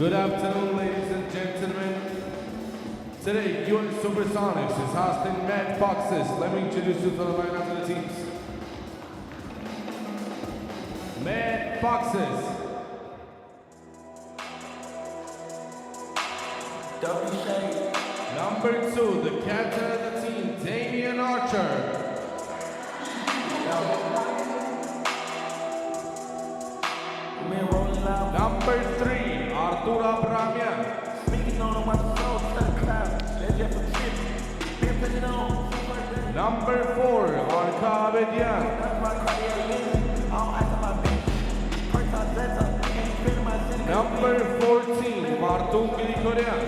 Good afternoon, ladies and gentlemen. Today, US Supersonics is hosting Mad Foxes. Let me introduce you to the lineup of the teams. Mad Foxes. Number 2, the captain of the team, Damian Archer. Number 3, Artur Abramian. Number 4, Arka Abedian. Number 14, Martun Grigorian.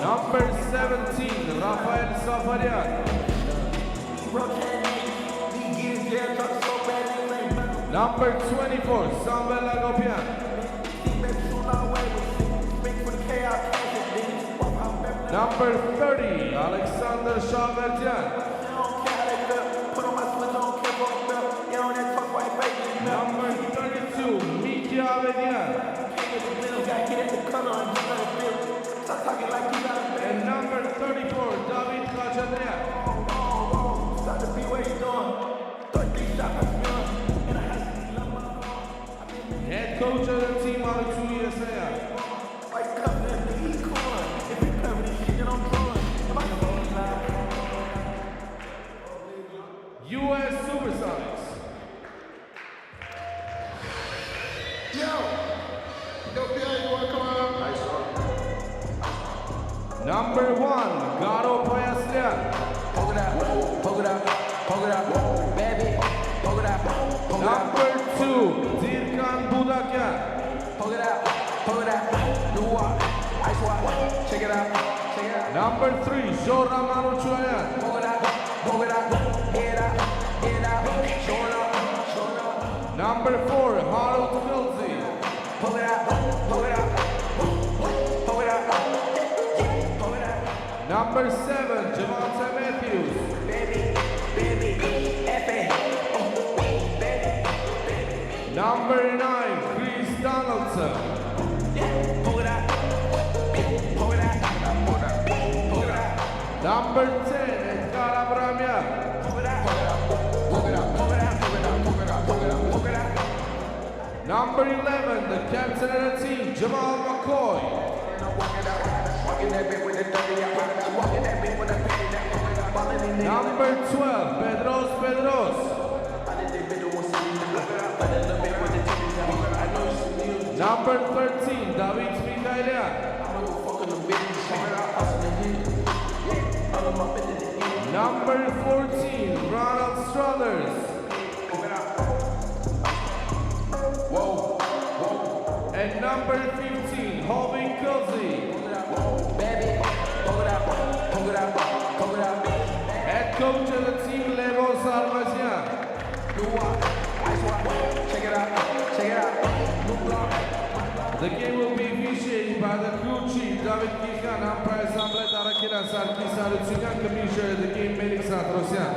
Number 17, Rafael Safarian. Number 24, Samuel Agopian. Number 30, Alexander Shavertian. Number 32, Miki Avedian. And number 34, David Kachandrian. Head coach of the team out of 2 years later. US Supersonics. Yo! you wanna come out? Nice one. Number 1, Garo Payaslian. Poke it out, poke it out, poke it out, baby, poke it out, poke it out. Number 2, Dirkan Budakyan. Poke it out, do what? Ice what? Check it out, check it out. Number 3, Jordan Maruchuayan. Poke it out, get out, show it up. Number 4, Harold Filzi. Poke it out, poke it out, poke it out, poke it out. Number 7, Javante Matthews. Baby, F-A, baby. Number 9, Chris Donaldson. Poke it out, poke it out, poke it out. Number 10, Edgar Abramian. Poke it out, poke it out, poke it out, poke it out, poke it out, poke it out, poke it out. Number 11, the captain of the team, Jamal McCoy. Number 12, Pedros. Number 13, David Mikhailian. Number 14, Ronald Struthers. And number 15, Hovin Kulzi. Head coach of the team, Levo Sarmasian. The game will be officiated by the crew chief, David Kishan, umpire Samble Tarakina Sarkis Arutsikan, commissioner of the game, Melik Satrosyan.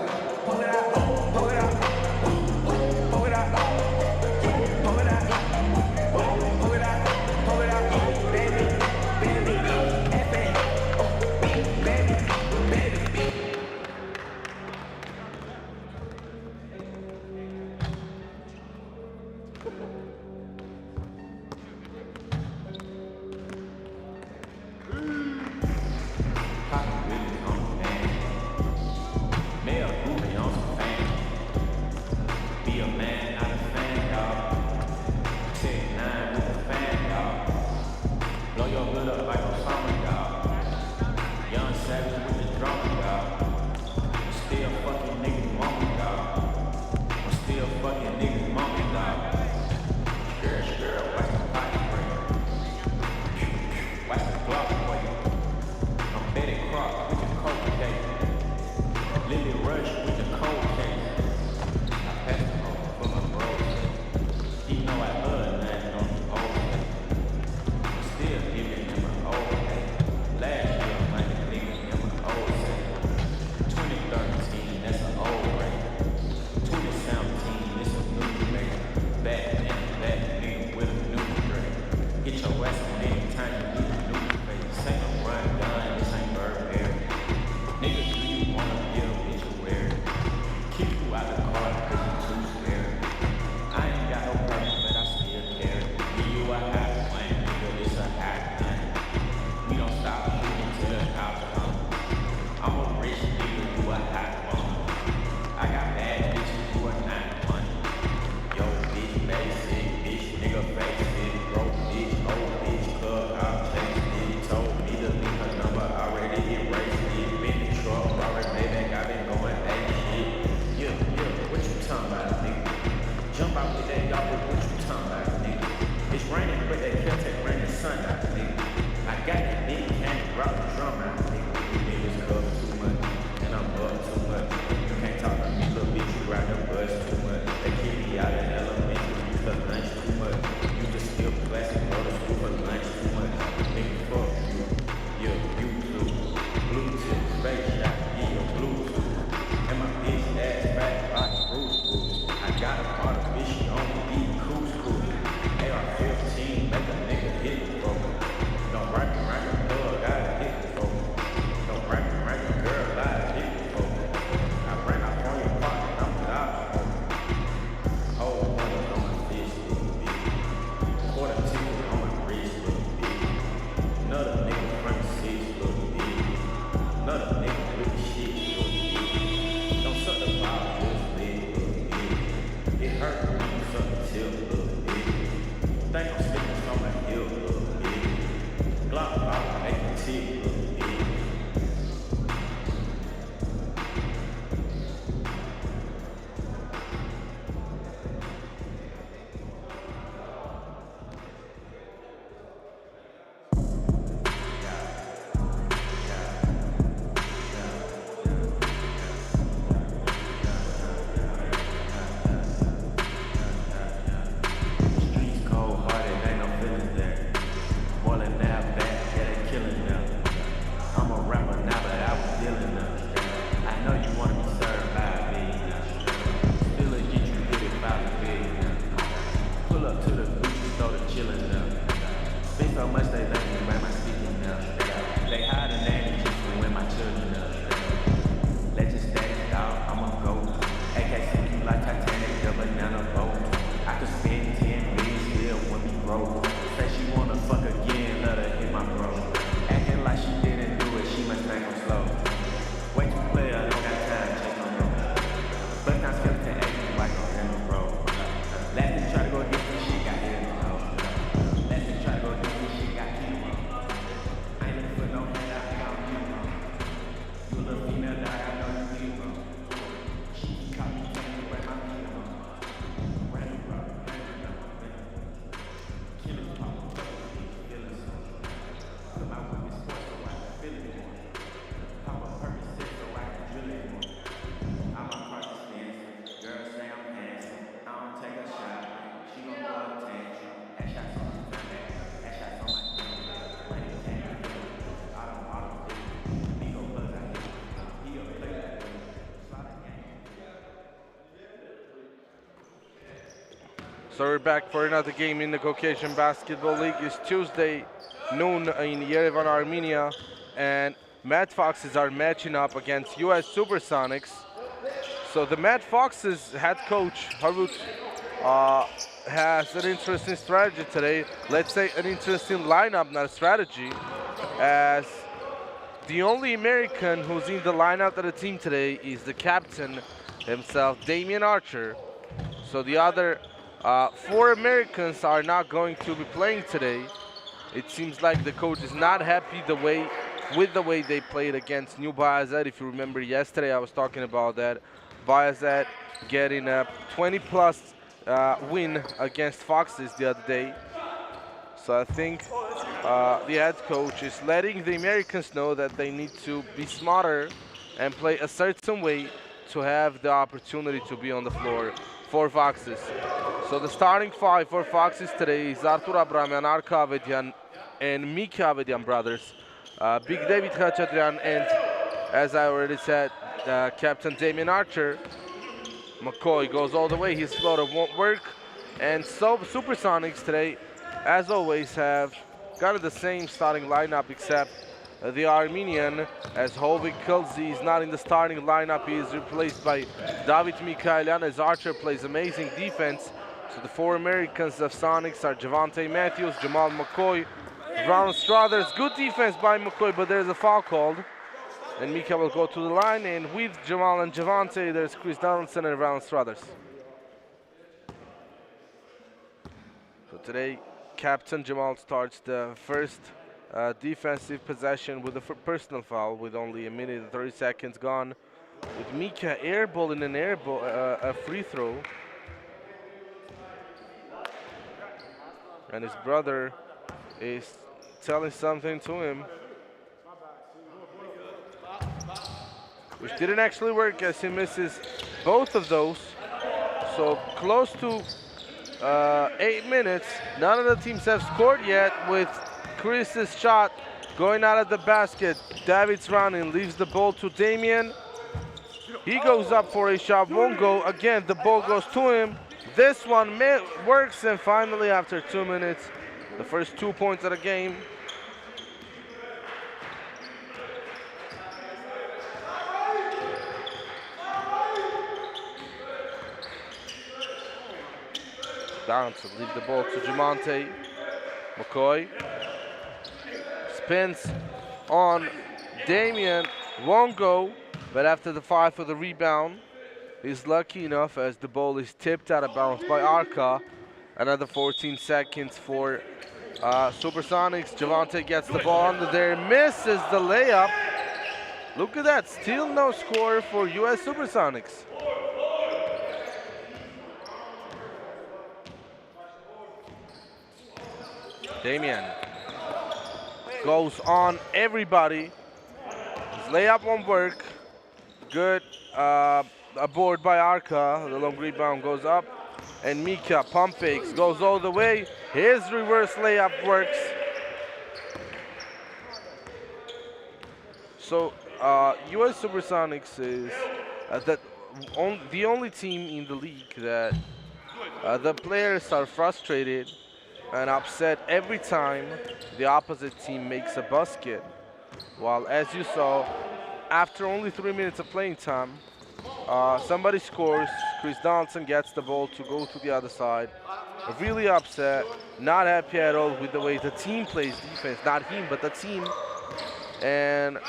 your ass on anytime you need a new face. This ain't no run gun, this ain't Burberry. Nigga, do you wanna be a bitch or wear it? Keep you out the car cause you too scared. I ain't got no problem, but I still care. Give you a hot plan, nigga, it's a hot gun. We don't stop shooting till the cops come. I'm a rich nigga, you a hot one. I got bad bitches, you are not money. Yo, bitch, basic, bitch, nigga, basic. Broke bitch, old bitch, club, I'll chase it. Told me to leave her number, already erased it. Been in truck, already Maybach, I've been going that shit. Yeah, what you talking about, nigga? Jump out with that dog, what you talking about, nigga? It's raining, but that Celtic rain and sun out, nigga. I got that big candy, rock the drum out, nigga. You niggas cover too much, and I'm up too much. You can't talk to me, little bitch, you ride the bus too much. They kick me out of elementary, you cut lunch too much. You just still plastic, go to school for lunch too much. Nigga, fuck you. Yeah, you too. Bluetooth, face shot, yeah, your Bluetooth. And my bitch ass fat box, Bruce. I got a part of bitch, she only eat couscous. AR-15, make a nigga hit the bro. Don't write me right the plug, gotta hit the bro. Don't write me right the girl, gotta hit the bro. I ran up on your pocket, I'm without smoke. Whole money on my fist, little bitch. Quarter ticket on my wrist, little bitch. Another nigga front six, little bitch. Another nigga with the shit, little bitch. Don't suck the ball, just lit, little bitch. It hurt when you suck the tip, little bitch. Think I'm slipping on my heel, little bitch. Glock out, make it tick, little bitch. Streets cold hearted, ain't no feelings there. More than that back, yeah, they killing them. I'm a rapper now, but I was dealing them. I know you wanna be served by a billionaire. Still get you hit it by the billionaire. Pull up to the Gucci store to chillin' them. Spend so much they let me wear my speaking now. They hide a name just to win my children up. Legend status dog, I'm a goat. AK-CQ like Titanic, the banana boat. I could spend 10 million, still wouldn't be broke. Say she wanna fuck again, let her hit my bro. Acting like she didn't do it, she must think I'm slow. Way too player, don't got time, check on no. But now skeleton acting like I'm in the road. Last nigga try to go against this shit, got hit in the nose. Last nigga try to go against this shit, got hit in the nose. I ain't looking for no handout, nigga, I'm you, bro. You a little female dog, I know you need, bro. She caught me telling me where my feet on. Random, bro. Killing pop, feeling so. Put my whip in sports so I can feel it more. Pop a purpose set so I can drill it more. I'm a practice dancer. Girls say I'm handsome. I don't take a shot. She gon' throw a tantrum. That shot's on my back. That shot's on my thumb. When it came to me, auto fit. Me go buzz I hit. He a play that way. Slaughter gang. So we're back for another game in the Caucasian Basketball League. It's Tuesday, noon in Yerevan, Armenia, and Mad Foxes are matching up against US Supersonics. So the Mad Foxes head coach, Harut, has an interesting strategy today. Let's say an interesting lineup, not a strategy, as the only American who's in the lineup of the team today is the captain himself, Damian Archer. So the other 4 Americans are not going to be playing today. It seems like the coach is not happy with the way they played against New Bayazet. If you remember yesterday, I was talking about that. Bayazet getting a 20-plus win against Foxes the other day. So I think the head coach is letting the Americans know that they need to be smarter and play a certain way to have the opportunity to be on the floor for Foxes. So the starting 5 for Foxes today is Artur Abramian, Arka Avedian, and Mika Avedian brothers. Big David Khachaturian, and as I already said, Captain Damian Archer. McCoy goes all the way, his floater won't work. And so Supersonics today as always, have kind of the same starting lineup except the Armenian, as Hovik Kulzi is not in the starting lineup. He is replaced by David Mikhailian as Archer plays amazing defense. So the four Americans of Sonics are Javante Matthews, Jamal McCoy, Ron Struthers. Good defense by McCoy, but there's a foul called. And Mika will go to the line, and with Jamal and Javante, there's Chris Donaldson and Ron Struthers. So today, Captain Jamal starts the first defensive possession with a personal foul with only a minute and 30 seconds gone. With Mika airballing an a free throw. And his brother is telling something to him, which didn't actually work as he misses both of those. So close to 8 minutes. None of the teams have scored yet, with Chris's shot going out of the basket. David's running, leaves the ball to Damian. He goes up for a shot, won't go. Again, the ball goes to him. This one works, and finally, after 2 minutes, the first 2 points of the game. Down to leave the ball to Jamonte. McCoy spins on Damian, won't go, but after the fight for the rebound, he's lucky enough as the ball is tipped out of bounds by Arca. Another 14 seconds for Supersonics. Javante gets the ball under there, misses the layup. Look at that, still no score for US Supersonics. Damian goes on everybody. His layup won't work. Good aboard by Arca. The long rebound goes up. And Mika pump fakes, goes all the way. His reverse layup works. So US Supersonics is the only team in the league that the players are frustrated and upset every time the opposite team makes a basket. While, as you saw, after only 3 minutes of playing time, somebody scores. Chris Donaldson gets the ball to go to the other side. Really upset, not happy at all with the way the team plays defense. Not him, but the team. And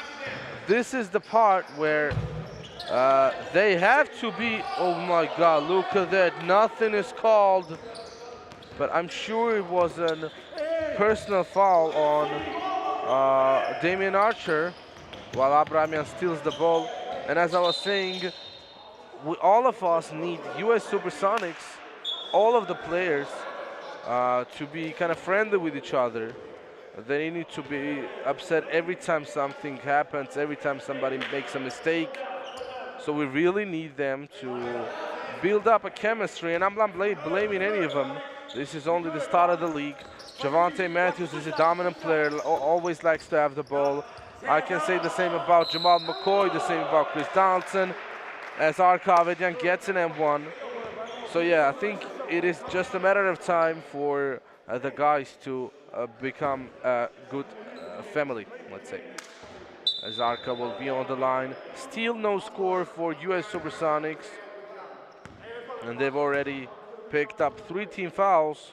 this is the part where they have to be, oh my God, look at that, nothing is called. But I'm sure it was a personal foul on Damian Archer, while Abramian steals the ball. And as I was saying, all of us need US Supersonics, all of the players, to be kind of friendly with each other. They need to be upset every time something happens, every time somebody makes a mistake. So we really need them to build up a chemistry, and I'm not blaming any of them. This is only the start of the league. Javante Matthews is a dominant player, always likes to have the ball. I can say the same about Jamal McCoy, the same about Chris Donaldson, as Arkavedian gets an M1. So yeah, I think it is just a matter of time for the guys to become a good family, let's say. As Arca will be on the line. Still no score for US Supersonics. And they've already picked up 3 team fouls.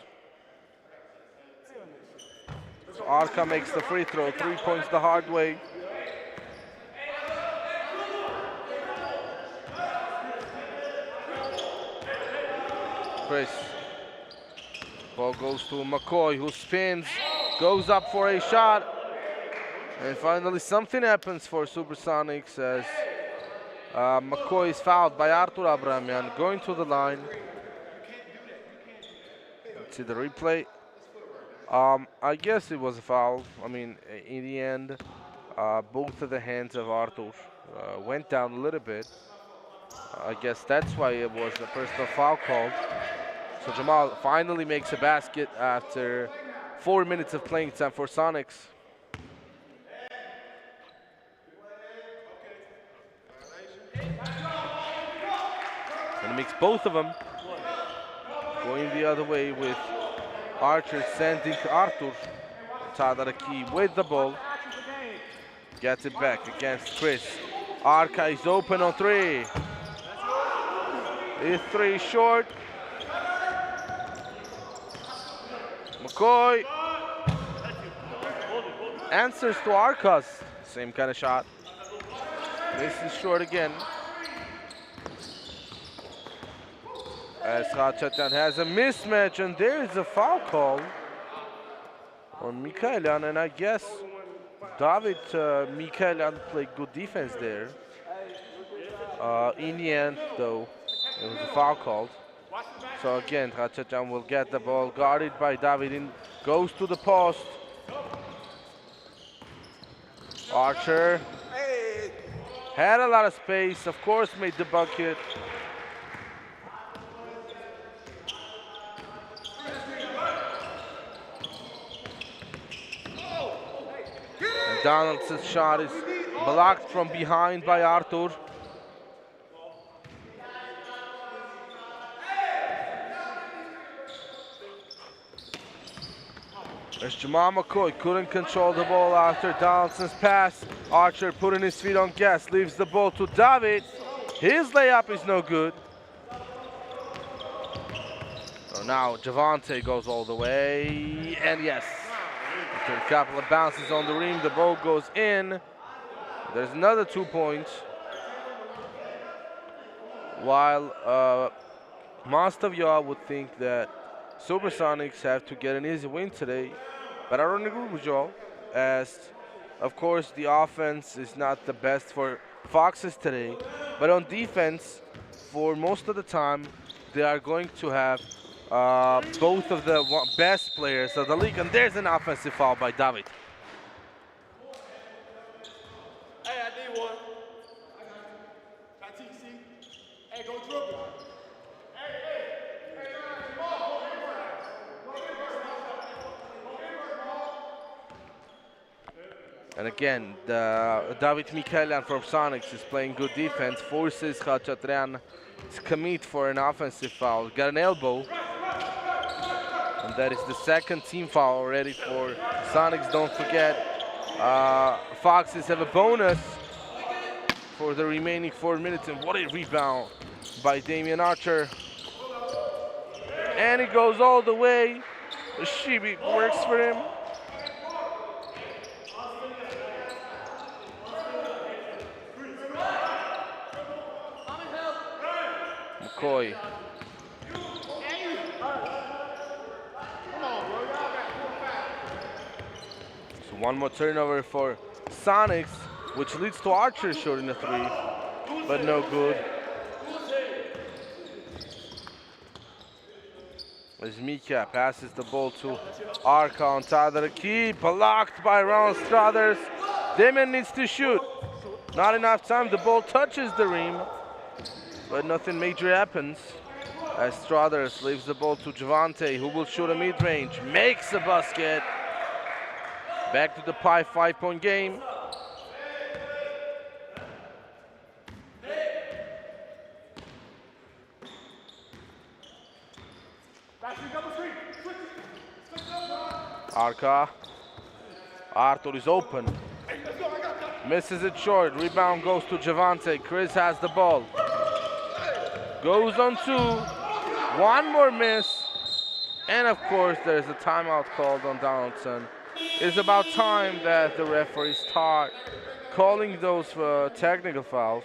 So Arca makes the free throw, 3 points the hard way. Chris. Ball goes to McCoy, who spins, goes up for a shot. And finally something happens for Supersonics as McCoy is fouled by Artur Abramian, going to the line. Let's see the replay. I guess it was a foul. I mean, in the end, both of the hands of Artur went down a little bit. I guess that's why it was a personal foul called. So Jamal finally makes a basket after 4 minutes of playing time for Sonics. And he makes both of them going the other way with Archer sending Arthur. Tadaraki with the ball. Gets it back against Chris. Arca is open on three. It's three short. McCoy answers to Arca's. Same kind of shot. This is short again. As Hachatan has a mismatch, and there is a foul call on Mikaelian, and I guess David Mikaelian played good defense there. In the end, though, it was a foul called. So again, Hachatan will get the ball guarded by David. In goes to the post. Archer had a lot of space, of course, made the bucket. And Donaldson's shot is blocked from behind by Arthur. As Jamal McCoy couldn't control the ball after Donaldson's pass. Archer putting his feet on gas, leaves the ball to David. His layup is no good. So now Javante goes all the way, and yes. After a couple of bounces on the rim, the ball goes in. There's another 2 points. While most of y'all would think that Supersonics have to get an easy win today, but I don't agree with y'all, as of course the offense is not the best for Foxes today, but on defense, for most of the time, they are going to have both of the best players of the league, and there's an offensive foul by David. Hey, I need one. Try TC. Hey, go dribble. And again, David Mikaelian from Sonics is playing good defense, forces Khachaturian to commit for an offensive foul. Got an elbow. And that is the second team foul already for Sonics. Don't forget, Foxes have a bonus for the remaining 4 minutes. And what a rebound by Damian Archer. And it goes all the way. The Shibi works for him. McCoy. So one more turnover for Sonics, which leads to Archer shooting a three, but no good. As Mika passes the ball to Arca on top of the key, blocked by Ron Struthers. Damon needs to shoot. Not enough time, the ball touches the rim, but nothing major happens. As Struthers leaves the ball to Javante, who will shoot a mid-range, makes a basket. Back to the 5-point game. Arca. Arthur is open. Misses it short. Rebound goes to Javante. Chris has the ball. Goes on two. One more miss. And of course, there's a timeout called on Donaldson. It's about time that the referees start calling those technical fouls.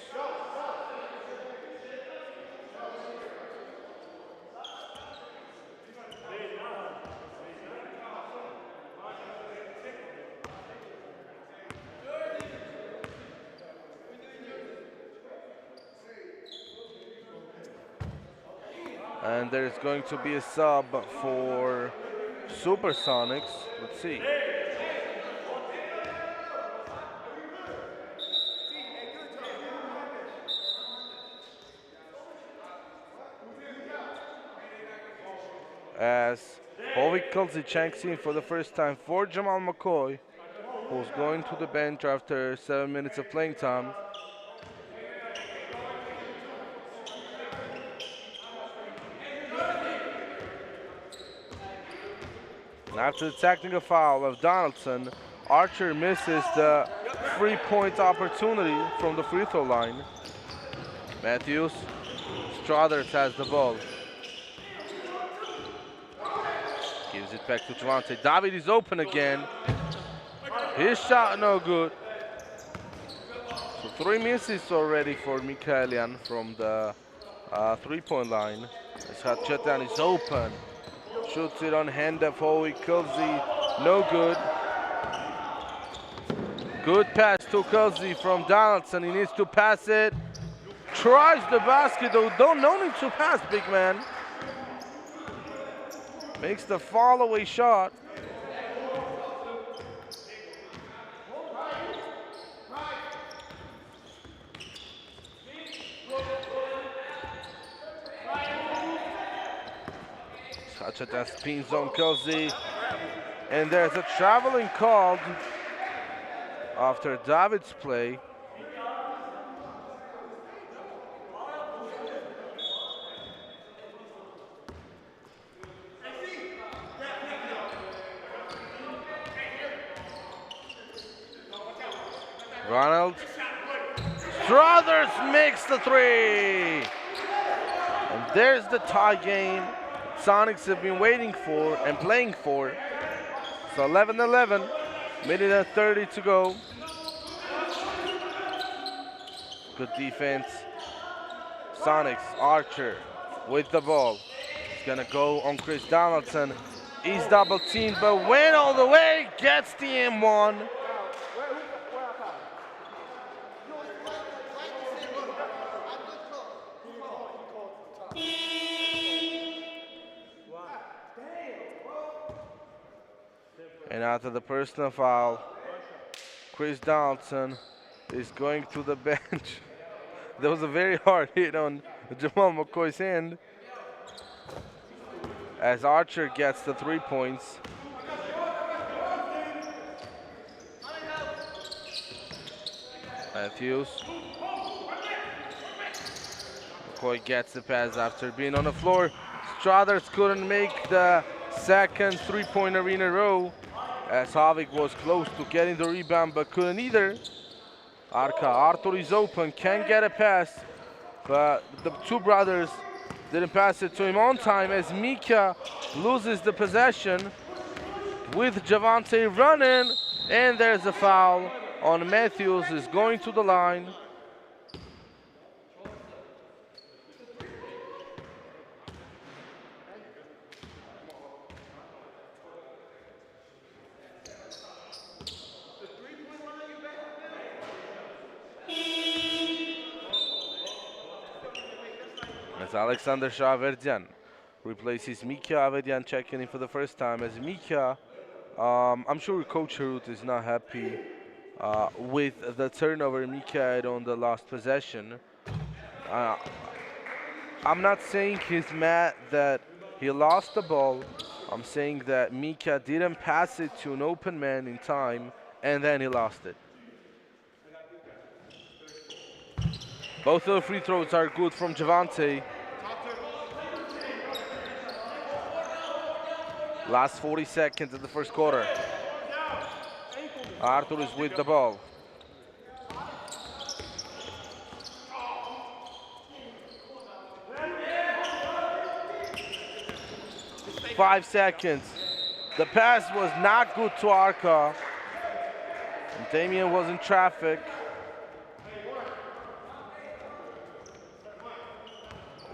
And there's going to be a sub for Supersonics. Let's see. As Hovik Kolzichenks in for the first time for Jamal McCoy, who's going to the bench after 7 minutes of playing time. After the technical foul of Donaldson, Archer misses the three-point opportunity from the free throw line. Matthews, Struthers has the ball. Gives it back to Javante. David is open again. His shot no good. So 3 misses already for Mikaelian from the three-point line. As Hatchetan is open. Shoots it on hand of Howie Kulzi. No good. Good pass to Kulzi from Donaldson. He needs to pass it. Tries the basket though. No need to pass, big man. Makes the fall away shot. Hatchetan spins on Kulzi. And there's a traveling called after David's play. Ronald. Struthers makes the three. And there's the tie game Sonics have been waiting for and playing for. So 11-11, minute and 30 to go. Good defense. Sonics, Archer with the ball. He's gonna go on Chris Donaldson. He's double teamed, but went all the way, gets the M1. And after the personal foul, Chris Donaldson is going to the bench. There was a very hard hit on Jamal McCoy's hand as Archer gets the 3 points. Matthews. McCoy gets the pass after being on the floor. Struthers couldn't make the second three-pointer in a row as Havik was close to getting the rebound but couldn't either. Arthur is open, can't get a pass, but the two brothers didn't pass it to him on time as Mika loses the possession with Javante running, and there's a foul on Matthews. Is going to the line. As Alexander Shaverdian replaces Mika Avedian, checking in for the first time. As Mika, I'm sure Coach Harut is not happy with the turnover Mika had on the last possession. I'm not saying he's mad that he lost the ball. I'm saying that Mika didn't pass it to an open man in time, and then he lost it. Both of the free throws are good from Javante. Last 40 seconds of the first quarter. Arthur is with the ball. Five seconds. The pass was not good to Arca. And Damian was in traffic.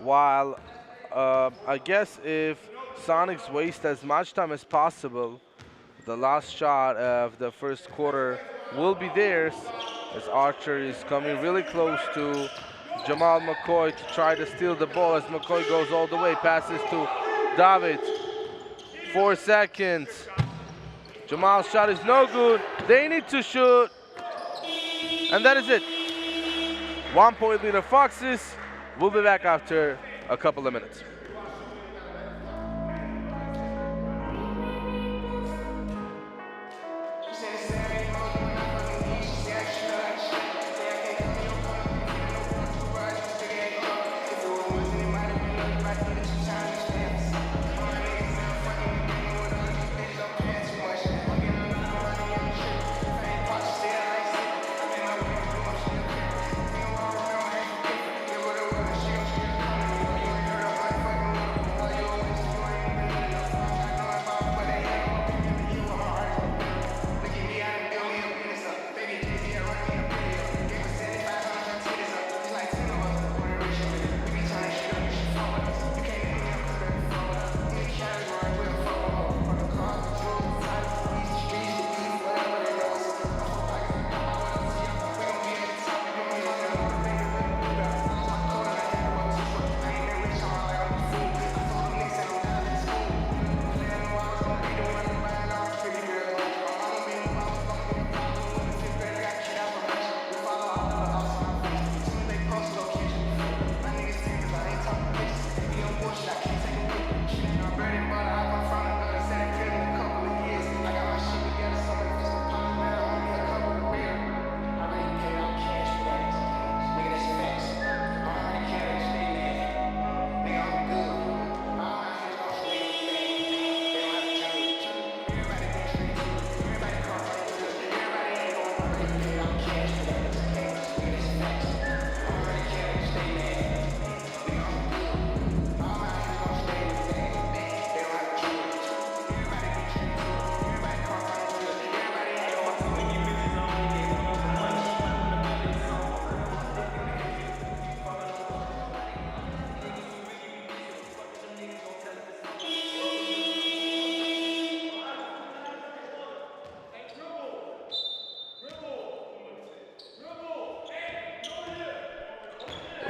While I guess if Sonics waste as much time as possible, the last shot of the first quarter will be theirs as Archer is coming really close to Jamal McCoy to try to steal the ball as McCoy goes all the way, passes to David. 4 seconds. Jamal's shot is no good. They need to shoot. And that is it. 1 point lead of Foxes. We'll be back after a couple of minutes.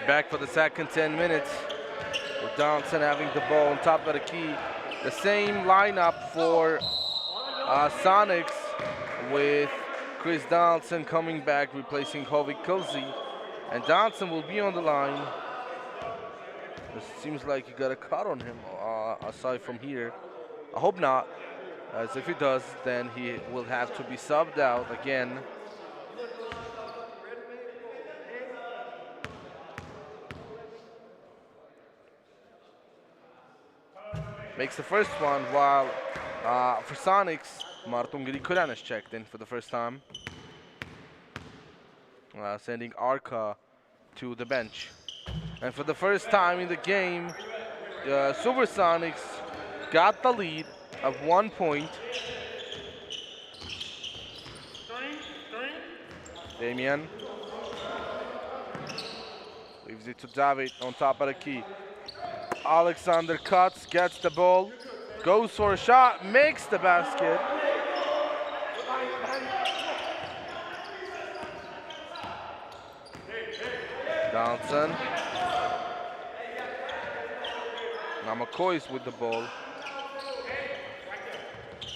Back for the second 10 minutes. With Donaldson having the ball on top of the key. The same lineup for Sonics with Chris Donaldson coming back, replacing Hovik Kilzi. And Donaldson will be on the line. It seems like he got a cut on him aside from here. I hope not, as if he does, then he will have to be subbed out again. Makes the first one, while for Sonics, Marton Grikoyan is checked in for the first time. Sending Arka to the bench. And for the first time in the game, Supersonics got the lead of 1 point. Damien leaves it to David on top of the key. Alexander cuts, gets the ball, goes for a shot, makes the basket. Donaldson. Now McCoy's with the ball.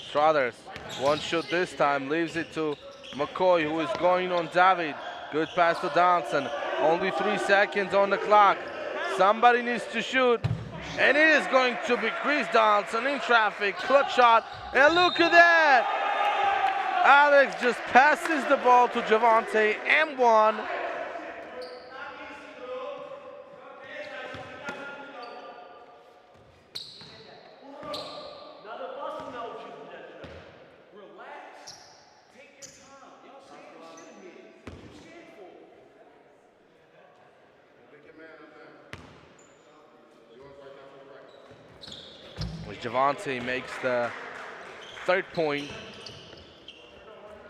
Struthers, one shoot this time, leaves it to McCoy, who is going on David. Good pass to Donaldson. Only 3 seconds on the clock. Somebody needs to shoot. And it is going to be Chris Donaldson in traffic. Clutch shot. And look at that. Alex just passes the ball to Javante and one. Javante makes the third point.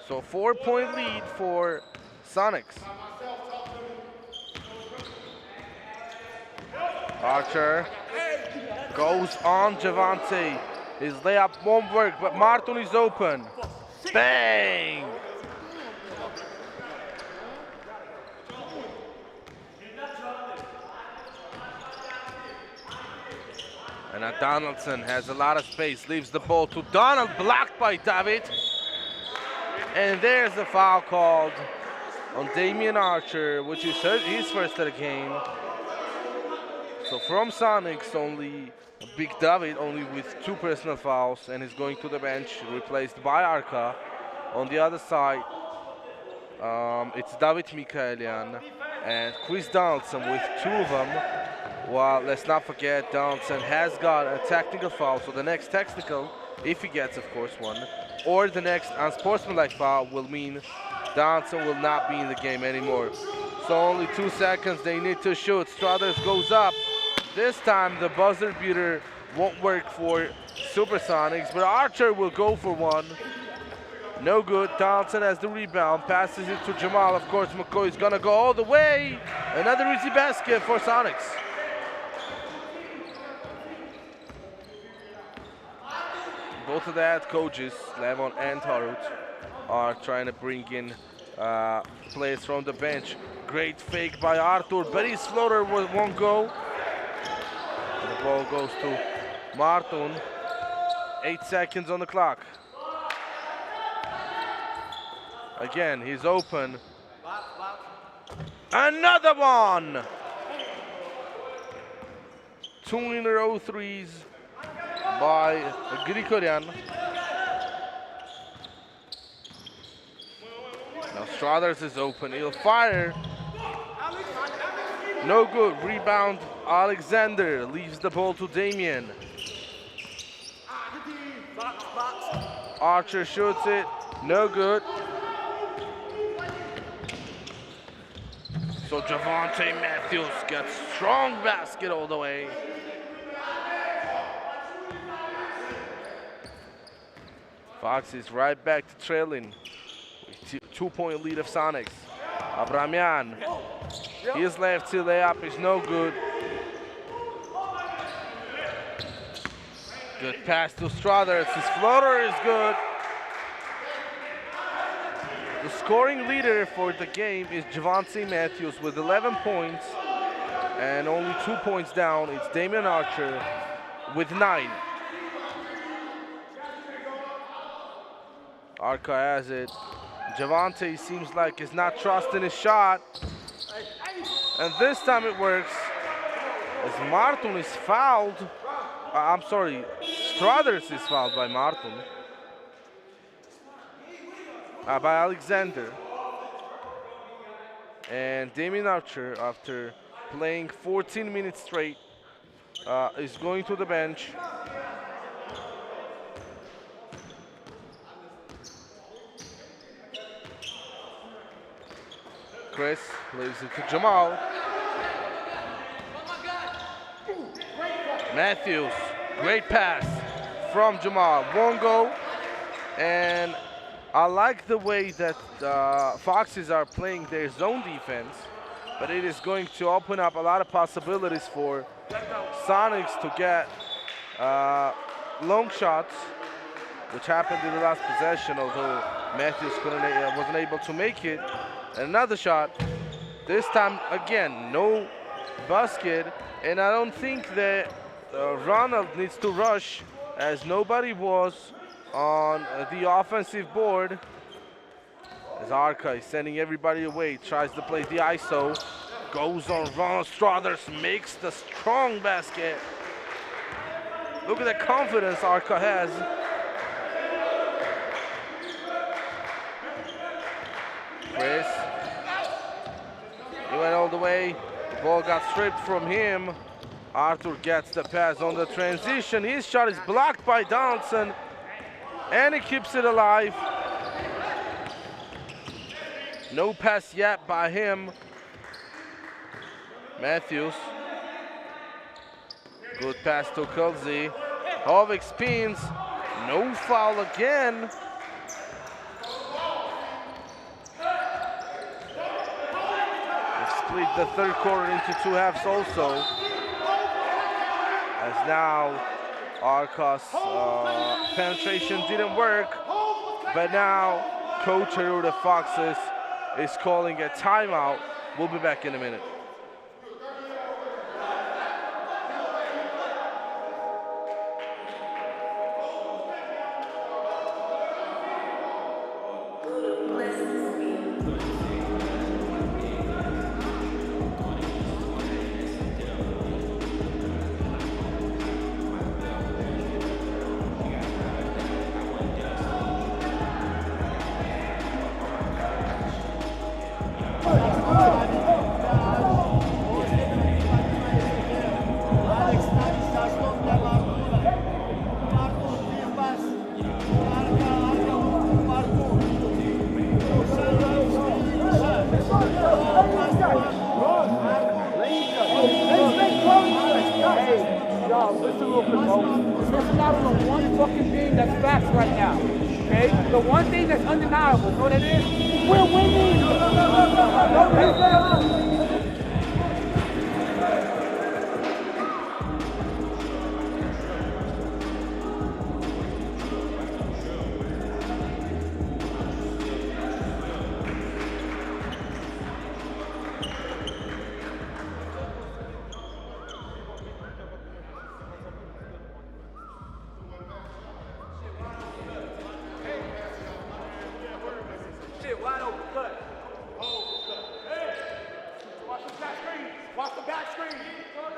So 4-point lead for Sonics. Archer goes on Javante. His layup won't work, but Marton is open. Bang! And now Donaldson has a lot of space, leaves the ball to Donald, blocked by David. And there's the foul called on Damian Archer, which is his first of the game. So from Sonics, only Big David, only with 2 personal fouls, and he's going to the bench, replaced by Arka. On the other side, it's David Mikaelian and Chris Donaldson with 2 of them. Well, let's not forget, Donaldson has got a technical foul, so the next technical, if he gets, of course, one, or the next unsportsmanlike foul will mean Donaldson will not be in the game anymore. So only 2 seconds, they need to shoot. Struthers goes up. This time the buzzer beater won't work for Supersonics, but Archer will go for one. No good. Donaldson has the rebound, passes it to Jamal. Of course, McCoy is gonna go all the way. Another easy basket for Sonics. Both of the head coaches, Levon and Harut, are trying to bring in players from the bench. Great fake by Arthur, but his floater won't go. The ball goes to Marton. 8 seconds on the clock. Again, he's open. Another one! 2 in a row threes by Grigorian. Now Struthers is open, he'll fire. No good, rebound Alexander, leaves the ball to Damien. Archer shoots it, no good. So Javante Matthews gets strong basket all the way. Fox is right back to trailing. 2-point lead of Sonics. Abramian. His left to layup is no good. Good pass to Struthers. His floater is good. The scoring leader for the game is Javante Matthews with 11 points. and only 2 points down. It's Damian Archer with 9. Arca has it. Javante seems like he's not trusting his shot. And this time it works. As Martin is fouled. I'm sorry, Struthers is fouled by Martin. By Alexander. And Damian Archer, after playing 14 minutes straight, is going to the bench. Chris leaves it to Jamal. Matthews, great pass from Jamal. Won't go. And I like the way that Foxes are playing their zone defense, but it is going to open up a lot of possibilities for Sonics to get long shots, which happened in the last possession, although Matthews wasn't able to make it. And another shot, this time again, no basket, and I don't think that Ronald needs to rush, as nobody was on the offensive board. As Arca is sending everybody away, tries to play the ISO, goes on Ronald Struthers, makes the strong basket. Look at the confidence Arca has. Chris, he went all the way, the ball got stripped from him. Arthur gets the pass on the transition. His shot is blocked by Donaldson, and he keeps it alive. No pass yet by him. Matthews. Good pass to Kulzi. Hovik spins. No foul again. They've split the third quarter into 2 halves also. As now Arca's penetration didn't work, but now Coach Heru, the Foxes, is calling a timeout. We'll be back in a minute.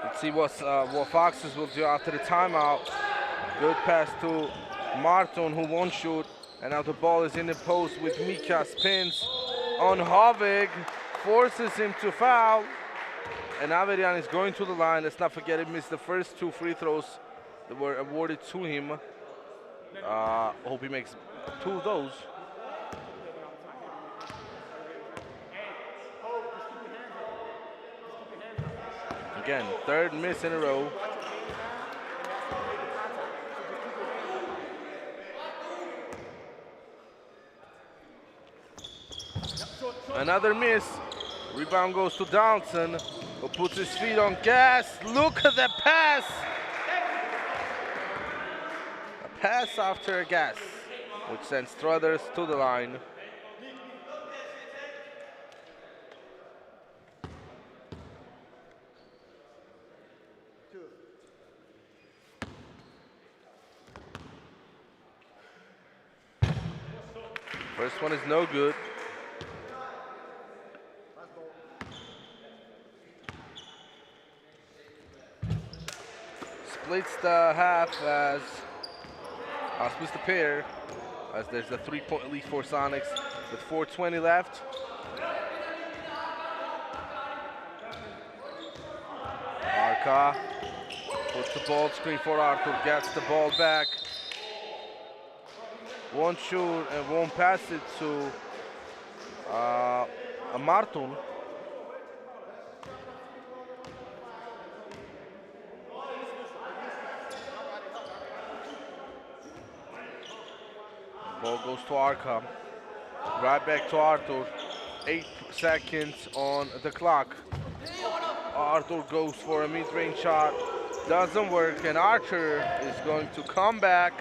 Let's see what Foxes will do after the timeout. Good pass to Martin, who won't shoot. And now the ball is in the post with Mika. Spins on Hovig, forces him to foul. And Averian is going to the line. Let's not forget he missed the first 2 free throws that were awarded to him. Hope he makes 2 of those. Again, 3rd miss in a row. Another miss. Rebound goes to Donaldson, who puts his feet on gas. Look at the pass. A pass after a gas, which sends Struthers to the line. This one is no good. Splits the half as splits the pair as there's a 3-point lead for Sonics with 4:20 left. Arca puts the ball screen for Arthur, gets the ball back. Won't shoot and won't pass it to Martin. Ball goes to Arca. Right back to Arthur. 8 seconds on the clock. Arthur goes for a mid-range shot. Doesn't work, and Archer is going to come back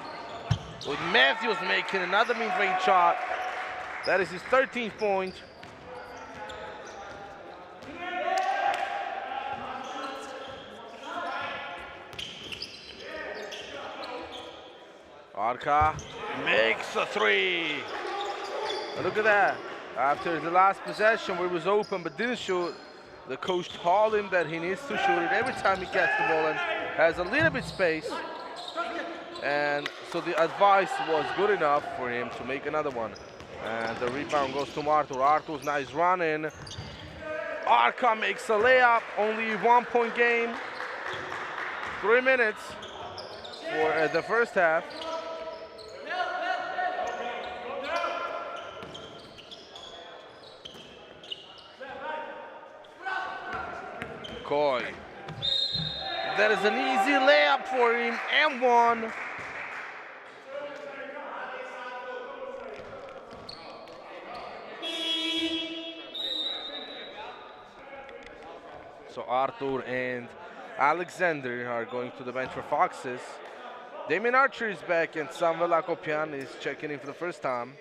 with Matthews making another mid-range shot. That is his 13th point. Arca makes a 3. And look at that. After the last possession where it was open but didn't shoot, the coach told him that he needs to shoot it every time he gets the ball and has a little bit space. And so the advice was good enough for him to make another one. And the rebound goes to Arthur. Arthur's nice run in. Arca makes a layup, only 1-point game. 3 minutes for the first half. McCoy. That is an easy layup for him, and one. So Arthur and Alexander are going to the bench for Foxes. Damien Archer is back, and Samuel Akopian is checking in for the first time.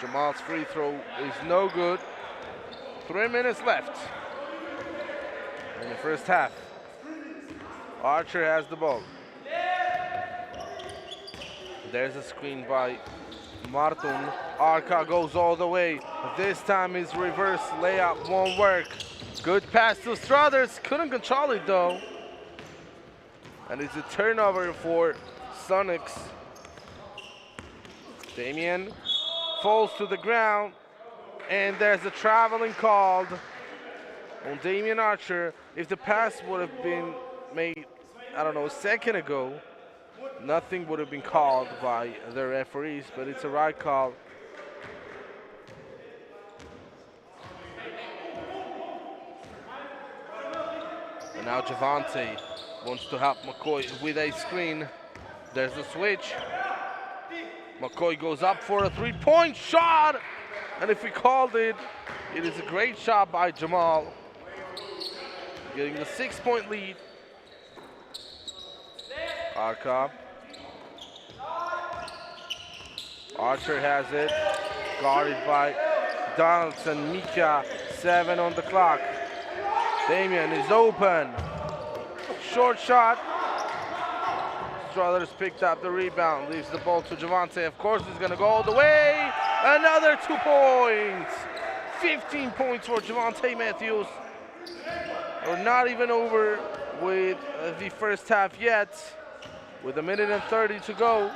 Jamal's free throw is no good. 3 minutes left in the first half. Archer has the ball. There's a screen by Martin. Arca goes all the way. This time his reverse layup won't work. Good pass to Struthers. Couldn't control it though. And it's a turnover for Sonics. Damien falls to the ground, and there's a traveling called on Damien Archer. If the pass would have been made, I don't know, a second ago, nothing would have been called by the referees, but it's a right call. And now Javante wants to help McCoy with a screen. There's a switch. McCoy goes up for a 3-point shot, and if we called it, it is a great shot by Jamal, getting the 6-point lead. Arca. Archer has it, guarded by Donaldson. Mika, 7 on the clock. Damien is open. Short shot. Struthers picked up the rebound, leaves the ball to Javante. Of course, he's going to go all the way. Another 2 points. 15 points for Javante Matthews. We're not even over with the first half yet, with 1:30 to go.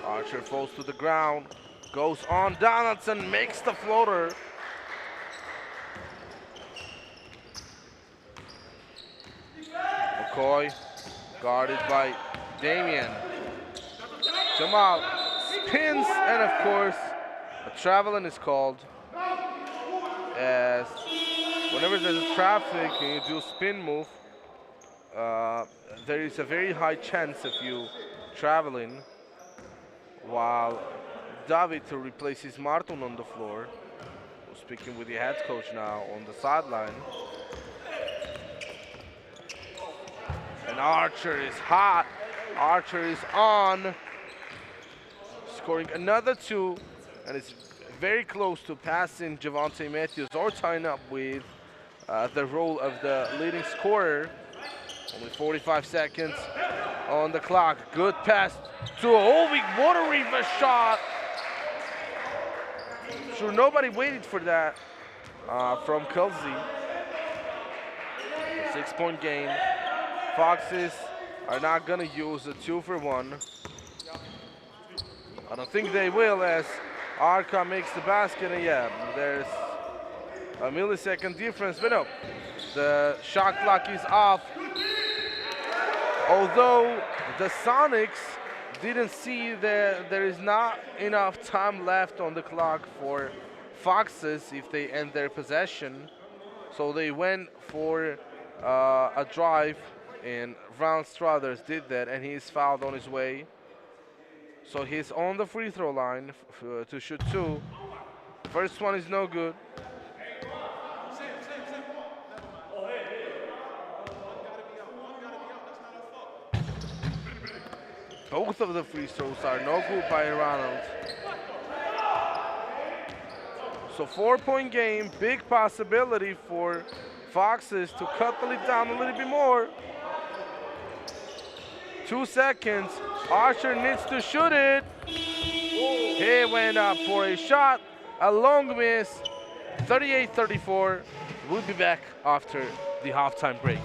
Archer falls to the ground, goes on Donaldson, makes the floater. McCoy, guarded by Damien. Jamal spins, and of course, a traveling is called. As whenever there's traffic and you do a spin move, there is a very high chance of you traveling, while David replaces Martin on the floor, who's speaking with the head coach now on the sideline. And Archer is hot. Archer is on, scoring another 2, and it's very close to passing Javante Matthews or tying up with the role of the leading scorer. Only 45 seconds on the clock. Good pass to Holvik. What a reverse shot. Sure, nobody waited for that from Kelsey. 6-point game. Foxes are not going to use a 2-for-1. I don't think they will, as Arca makes the basket, and yeah, there's a millisecond difference, but no, the shot clock is off. Although the Sonics didn't see that there is not enough time left on the clock for Foxes if they end their possession, so they went for a drive, and Brown Struthers did that, and he's fouled on his way. So he's on the free throw line to shoot 2. First one is no good. Both of the free throws are no good by Ronald. So 4-point game, big possibility for Foxes to cut the lead down a little bit more. 2 seconds. Archer needs to shoot it. He went up for a shot. A long miss. 38-34. We'll be back after the halftime break.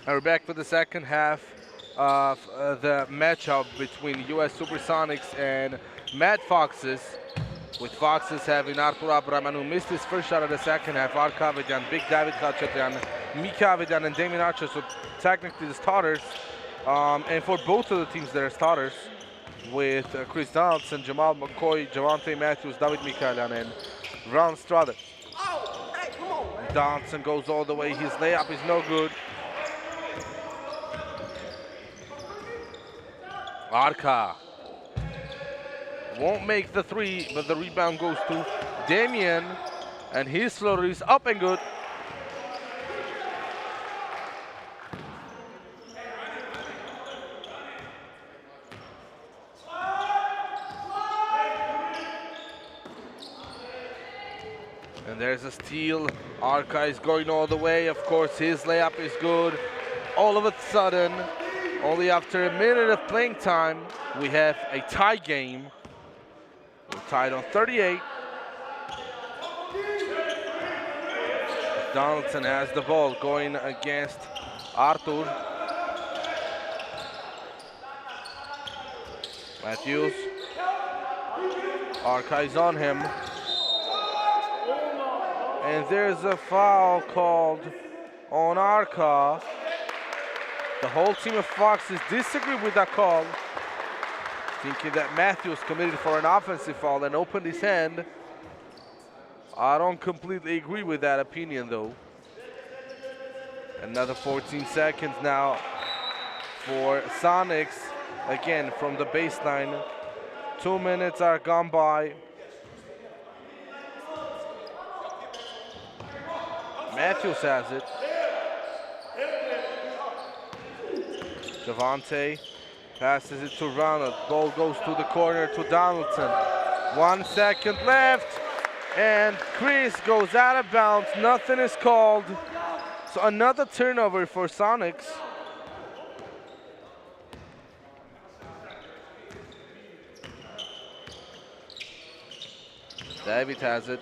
And we're back for the second half of the matchup between US Supersonics and Mad Foxes. With Foxes having Artur Abraman, who missed his first shot of the second half, Arka Avedyan, Big David Khachatyan, Mika Avedyan, and Damien Archer, so technically the starters. And for both of the teams, they're starters, with Chris Donaldson, Jamal McCoy, Javante Matthews, David Mikhailian, and Ron Strada. Donaldson goes all the way, his layup is no good. Arka won't make the three, but the rebound goes to Damien, and his floater is up and good. And there's a steal. Arka is going all the way. Of course, his layup is good. All of a sudden, only after a minute of playing time, we have a tie game. We're tied on 38. Donaldson has the ball going against Artur. Matthews. Arka is on him. And there's a foul called on Arka. The whole team of Foxes disagree with that call, thinking that Matthews committed for an offensive foul and opened his hand. I don't completely agree with that opinion, though. Another 14 seconds now for Sonics. Again, from the baseline. 2 minutes are gone by. Matthews has it. Javante passes it to Ronald. Ball goes to the corner to Donaldson. 1 second left. And Chris goes out of bounds. Nothing is called. So another turnover for Sonics. David has it.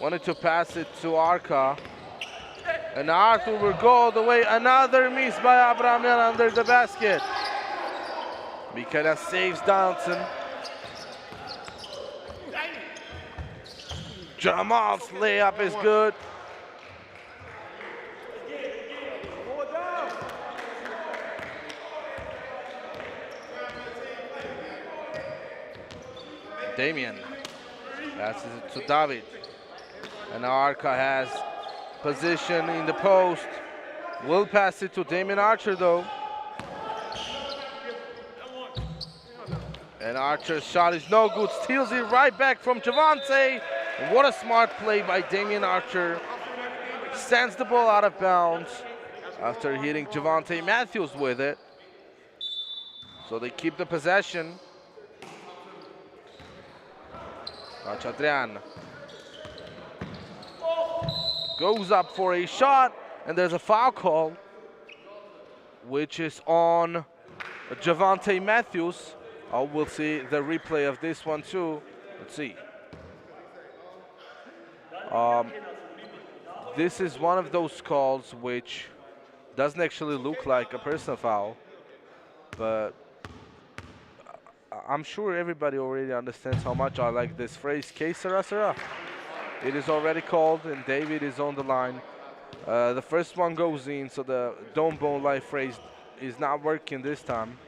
Wanted to pass it to Arka. And Artur will go all the way. Another miss by Abramian under the basket. Mikhaila saves Donaldson. Jamal's layup is good. Damien passes it to David. And Arka has position in the post. Will pass it to Damien Archer, though. And Archer's shot is no good. Steals it right back from Javante. What a smart play by Damien Archer. Sends the ball out of bounds after hitting Javante Matthews with it. So they keep the possession. Khachatyan goes up for a shot, and there's a foul call, which is on Javante Matthews. We'll see the replay of this one too. Let's see. This is one of those calls which doesn't actually look like a personal foul, but I'm sure everybody already understands how much I like this phrase, que sera, sera. It is already called, and David is on the line. The first one goes in, so the don't bone life phrase is not working this time.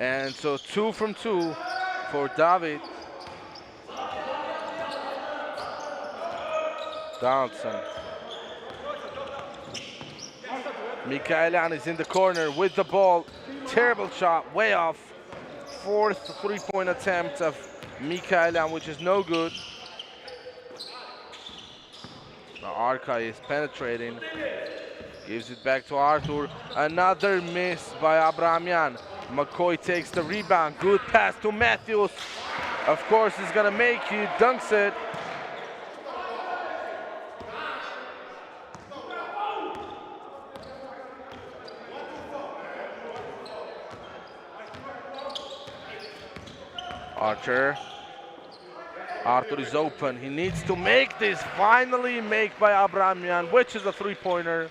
And so 2 from 2 for David. Donaldson. Mikhailian is in the corner with the ball. Terrible shot, way off. 4th three-point attempt of Mikhailian, which is no good. Now Arka is penetrating. Gives it back to Artur. Another miss by Abramian. McCoy takes the rebound. Good pass to Matthews. Of course, he's gonna make it. Dunks it. Archer Arthur is open. He needs to make this. Finally make by Abramian, which is a three-pointer.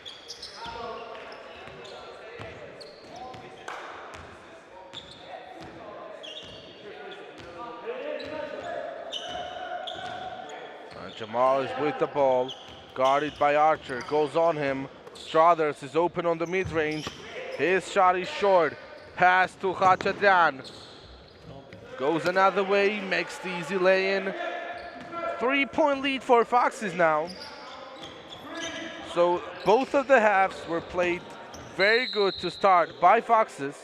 And Jamal is with the ball, guarded by Archer. Goes on him. Struthers is open on the mid-range. His shot is short. Pass to Khachadyan. Goes another way, makes the easy lay-in. 3-point lead for Foxes now. So both of the halves were played very good to start by Foxes.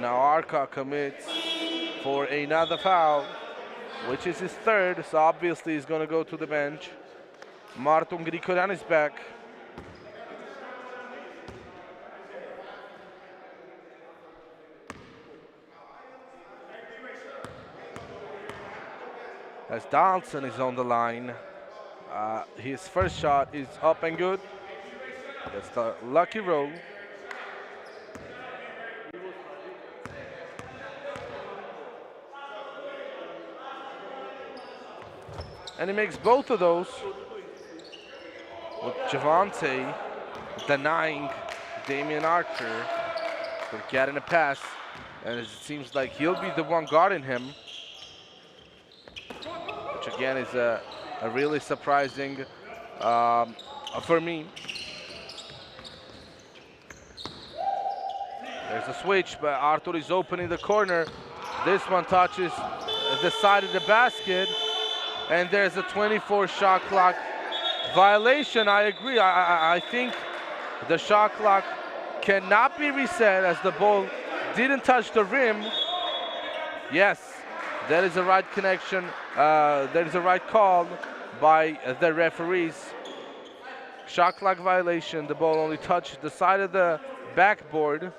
Now Arca commits for another foul, which is his third, so obviously he's going to go to the bench. Martin Grigorian is back. As Donaldson is on the line. His first shot is up and good. That's the lucky roll. And he makes both of those with Javante denying Damian Archer for getting a pass. And it seems like he'll be the one guarding him, which again is a really surprising for me. There's a switch, but Arthur is open in the corner. This one touches the side of the basket, and there's a 24 shot clock violation. I agree. I think the shot clock cannot be reset as the ball didn't touch the rim. Yes, that is the right connection. That is the right call by the referees. Shot clock violation. The ball only touched the side of the backboard.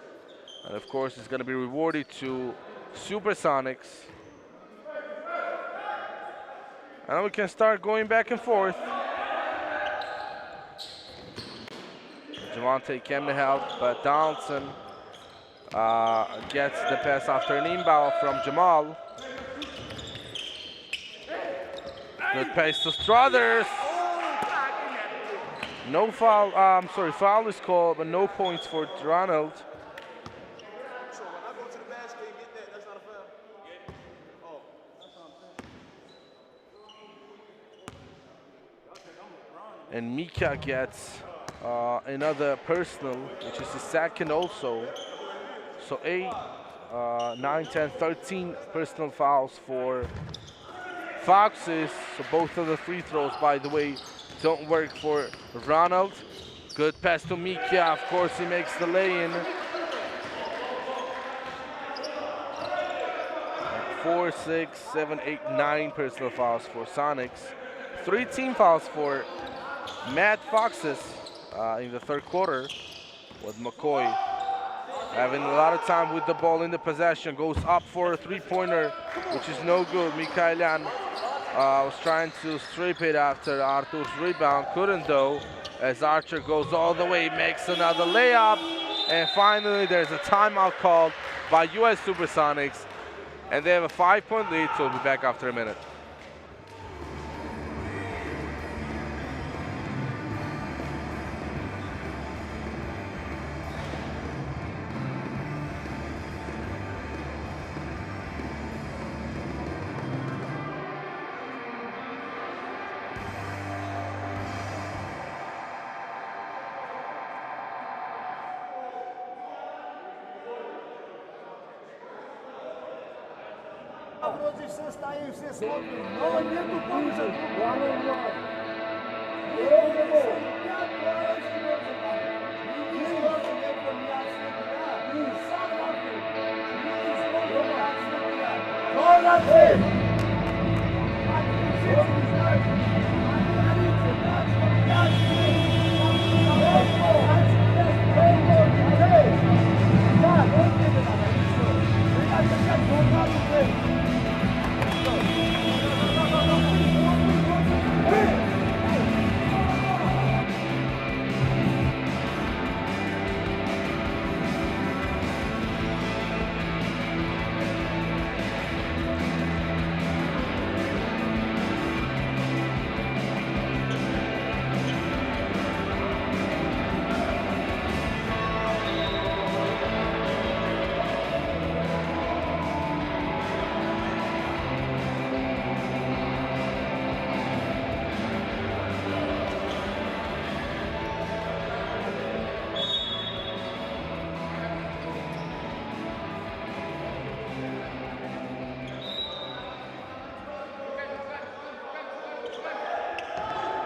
And of course, it's going to be rewarded to Supersonics. And we can start going back and forth. Javante came to help, but Donaldson gets the pass after an inbound from Jamal. Good pass to Struthers. No foul, foul is called, but no points for Ronald. And Mika gets another personal, which is his second also. So 8, 9, 10, 13 personal fouls for Foxes. So both of the free throws, by the way, don't work for Ronald. Good pass to Mika. Of course, he makes the lay-in. 4, 6, 7, 8, 9 personal fouls for Sonics. 3 team fouls for Mad Foxes in the third quarter, with McCoy having a lot of time with the ball in the possession. Goes up for a three-pointer, which is no good. Mikhailian was trying to strip it after Arthur's rebound. Couldn't though, as Archer goes all the way, makes another layup. And finally, there's a timeout called by US Supersonics. And they have a 5-point lead, so we'll be back after a minute.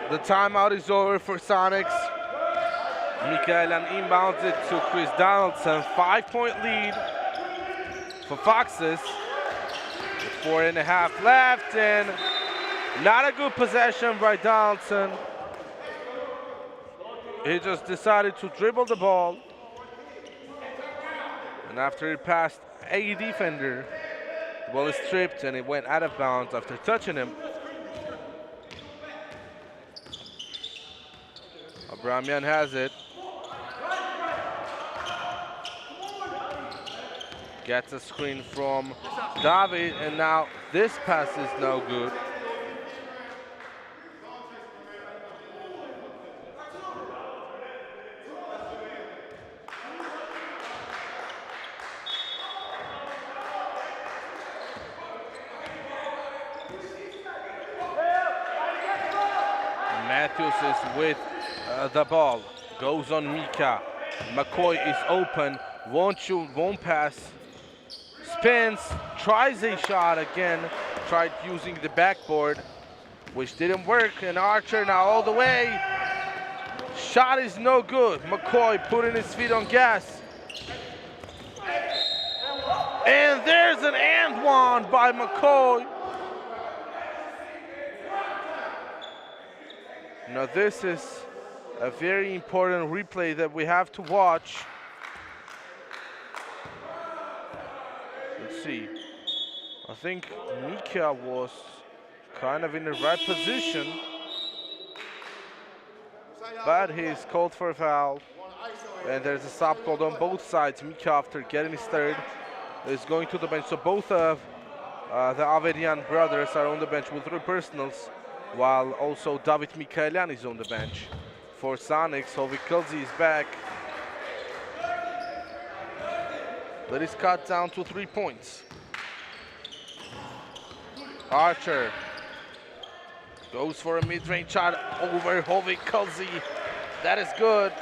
The timeout is over for Sonics. Mikaelan inbounds it to Chris Donaldson. 5-point lead for Foxes. With 4.5 left, and not a good possession by Donaldson. He just decided to dribble the ball. And after it passed a defender, the ball is stripped and it went out of bounds after touching him. Abramian has it. Gets a screen from David, and now this pass is no good. Matthews is with the ball. Goes on Mika. McCoy is open. Won't shoot, won't pass. Spins, tries a shot again. Tried using the backboard, which didn't work. And Archer now all the way. Shot is no good. McCoy putting his feet on gas. And there's an and one by McCoy. Now this is a very important replay that we have to watch. Let's see. I think Mika was kind of in the right position, but he's called for a foul. And there's a stop called on both sides. Mika, after getting his third, is going to the bench. So both of the Avedian brothers are on the bench with 3 personals, while also David Mikaelian is on the bench. For Sonics, Hovik Kulzi is back. But it's cut down to 3 points. Archer goes for a mid-range shot over Hovik Kulzi. That is good.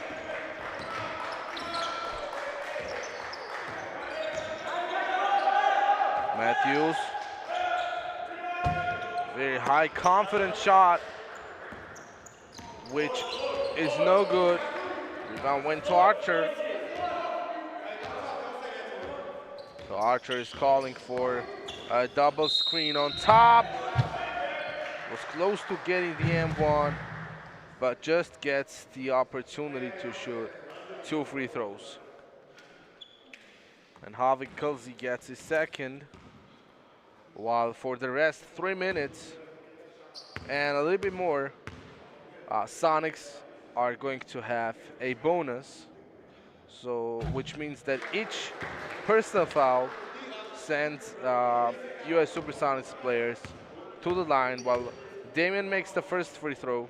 Matthews. Very high confidence shot, which is no good. Rebound went to Archer. So Archer is calling for a double screen on top. Was close to getting the M1, but just gets the opportunity to shoot 2 free throws. And Hovik Kulzi gets his second, while for the rest 3 minutes and a little bit more, Sonics are going to have a bonus. So, which means that each personal foul sends US Supersonics players to the line, while Damien makes the first free throw.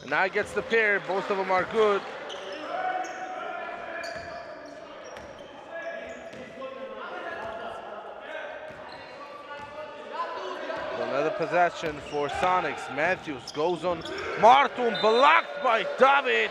And now he gets the pair, both of them are good. Another possession for Sonics. Matthews goes on Martin, blocked by David.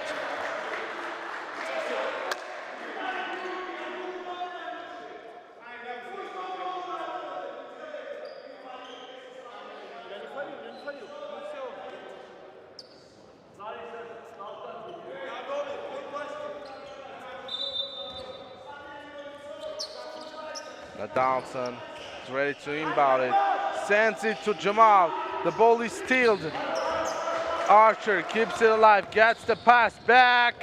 Now Donaldson is ready to inbound it. Sends it to Jamal. The ball is stealed. Archer keeps it alive, gets the pass back.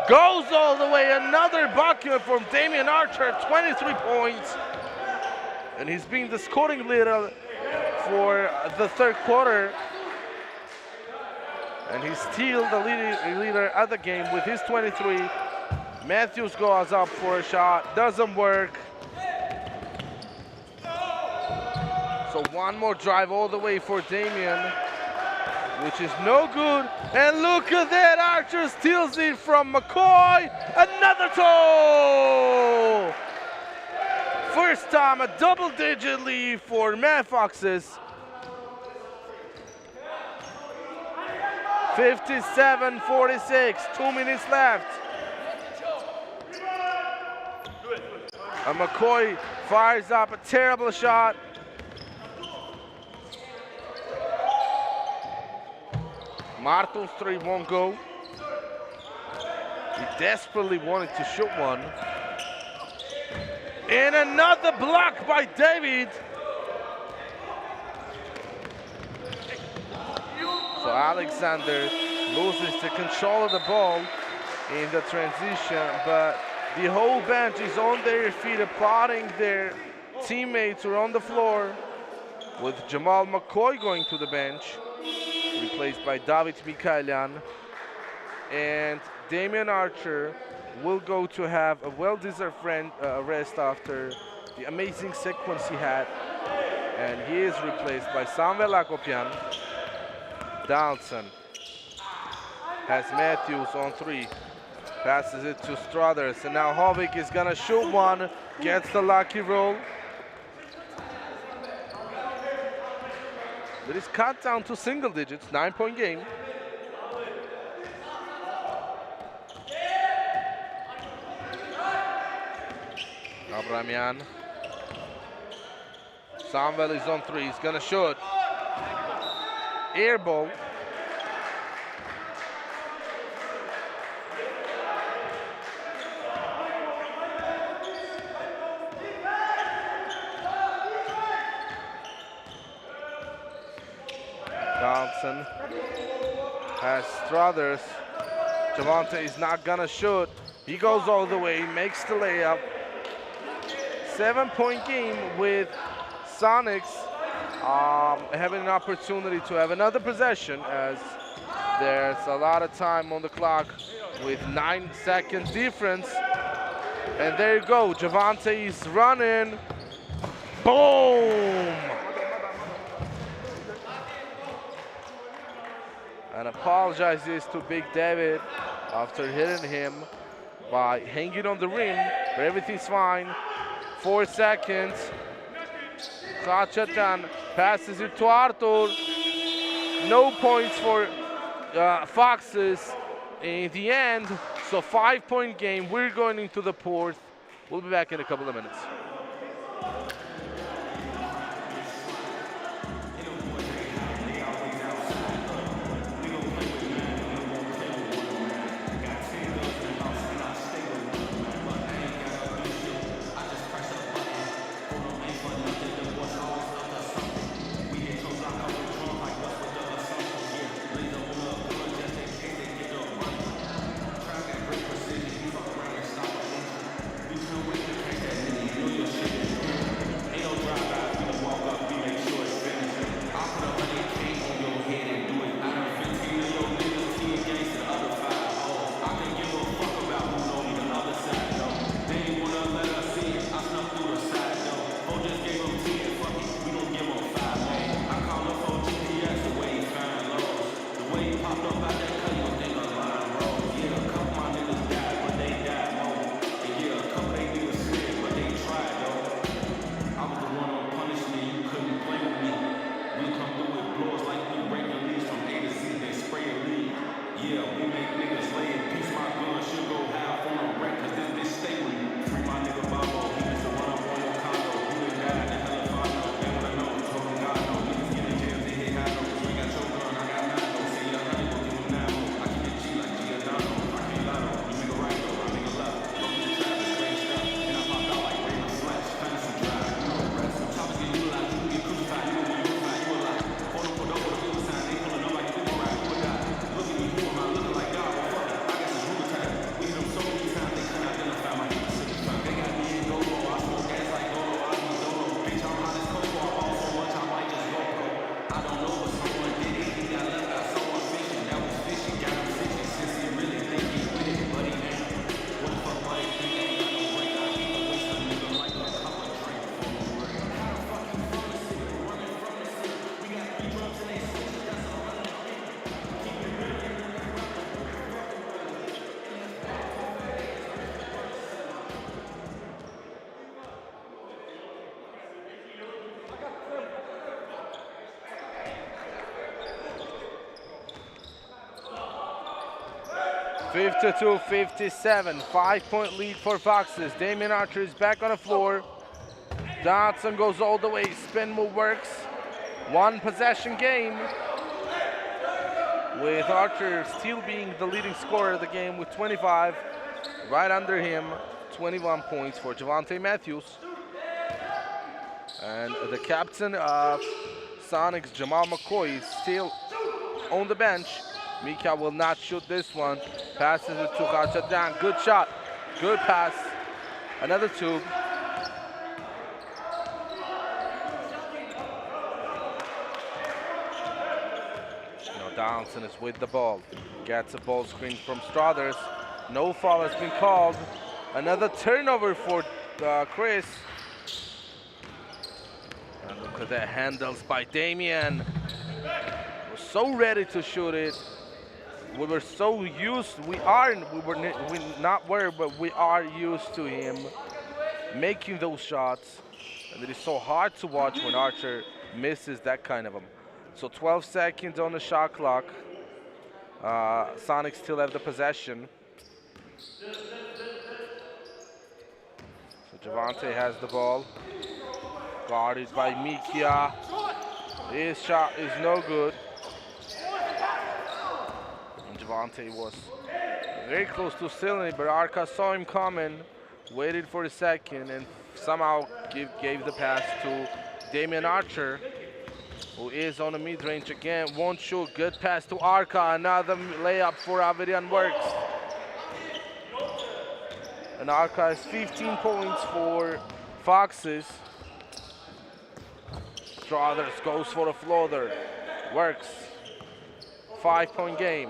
Goes all the way. Another bucket from Damian Archer, 23 points. And he's been the scoring leader for the third quarter. And he's still the leader of the game with his 23. Matthews goes up for a shot, doesn't work. So one more drive all the way for Damian, which is no good. And look at that, Archer steals it from McCoy. Another toe! First time a double-digit lead for Mad Foxes. 57-46, 2 minutes left. And McCoy fires up a terrible shot. Martin's three won't go. He desperately wanted to shoot one. And another block by David. So Alexander loses the control of the ball in the transition, but the whole bench is on their feet applauding their teammates who are on the floor, with Jamal McCoy going to the bench, replaced by David Mikaelian. And Damian Archer will go to have a well-deserved rest after the amazing sequence he had. And he is replaced by Samuel Akopian. Donaldson has Matthews on three. Passes it to Struthers, and now Hovig is gonna shoot one, gets the lucky roll. It is cut down to single digits, 9-point game. Abramian. Samuel is on three, he's gonna shoot. Air ball. Johnson has Struthers. Javante is not gonna shoot. He goes all the way, makes the layup. 7-point game with Sonics having an opportunity to have another possession, as there's a lot of time on the clock with 9 seconds difference. And there you go, Javante is running. Boom! And apologizes to Big David after hitting him by hanging on the rim, but everything's fine. 4 seconds. Sachatan passes it to Arthur. No points for Foxes in the end. So 5-point game. We're going into the fourth. We'll be back in a couple of minutes. (52-57), 5-point lead for Foxes. Damian Archer is back on the floor. Dodson goes all the way, spin move works. 1 possession game. with Archer still being the leading scorer of the game with 25. Right under him, 21 points for Javante Matthews. And the captain of Sonics, Jamal McCoy, is still on the bench. Mika will not shoot this one. Passes it to Khachadyan. Good shot. Good pass. Another tube. Now Donaldson is with the ball. Gets a ball screen from Struthers. No foul has been called. Another turnover for Chris. And look at that handles by Damian. We're so ready to shoot it. We were so used. We not were, but we are used to him making those shots. And it is so hard to watch when Archer misses that kind of them. So 12 seconds on the shot clock. Sonics still have the possession. So Javante has the ball. Guarded by Mikia. His shot is no good. And Javante was very close to stealing it, but Arca saw him coming, waited for a second, and somehow gave the pass to Damian Archer, who is on the mid-range again. Won't shoot. Good pass to Arca. Another layup for Averian works. And Arca has 15 points for Foxes. Struthers goes for a floater. Works. 5-point game.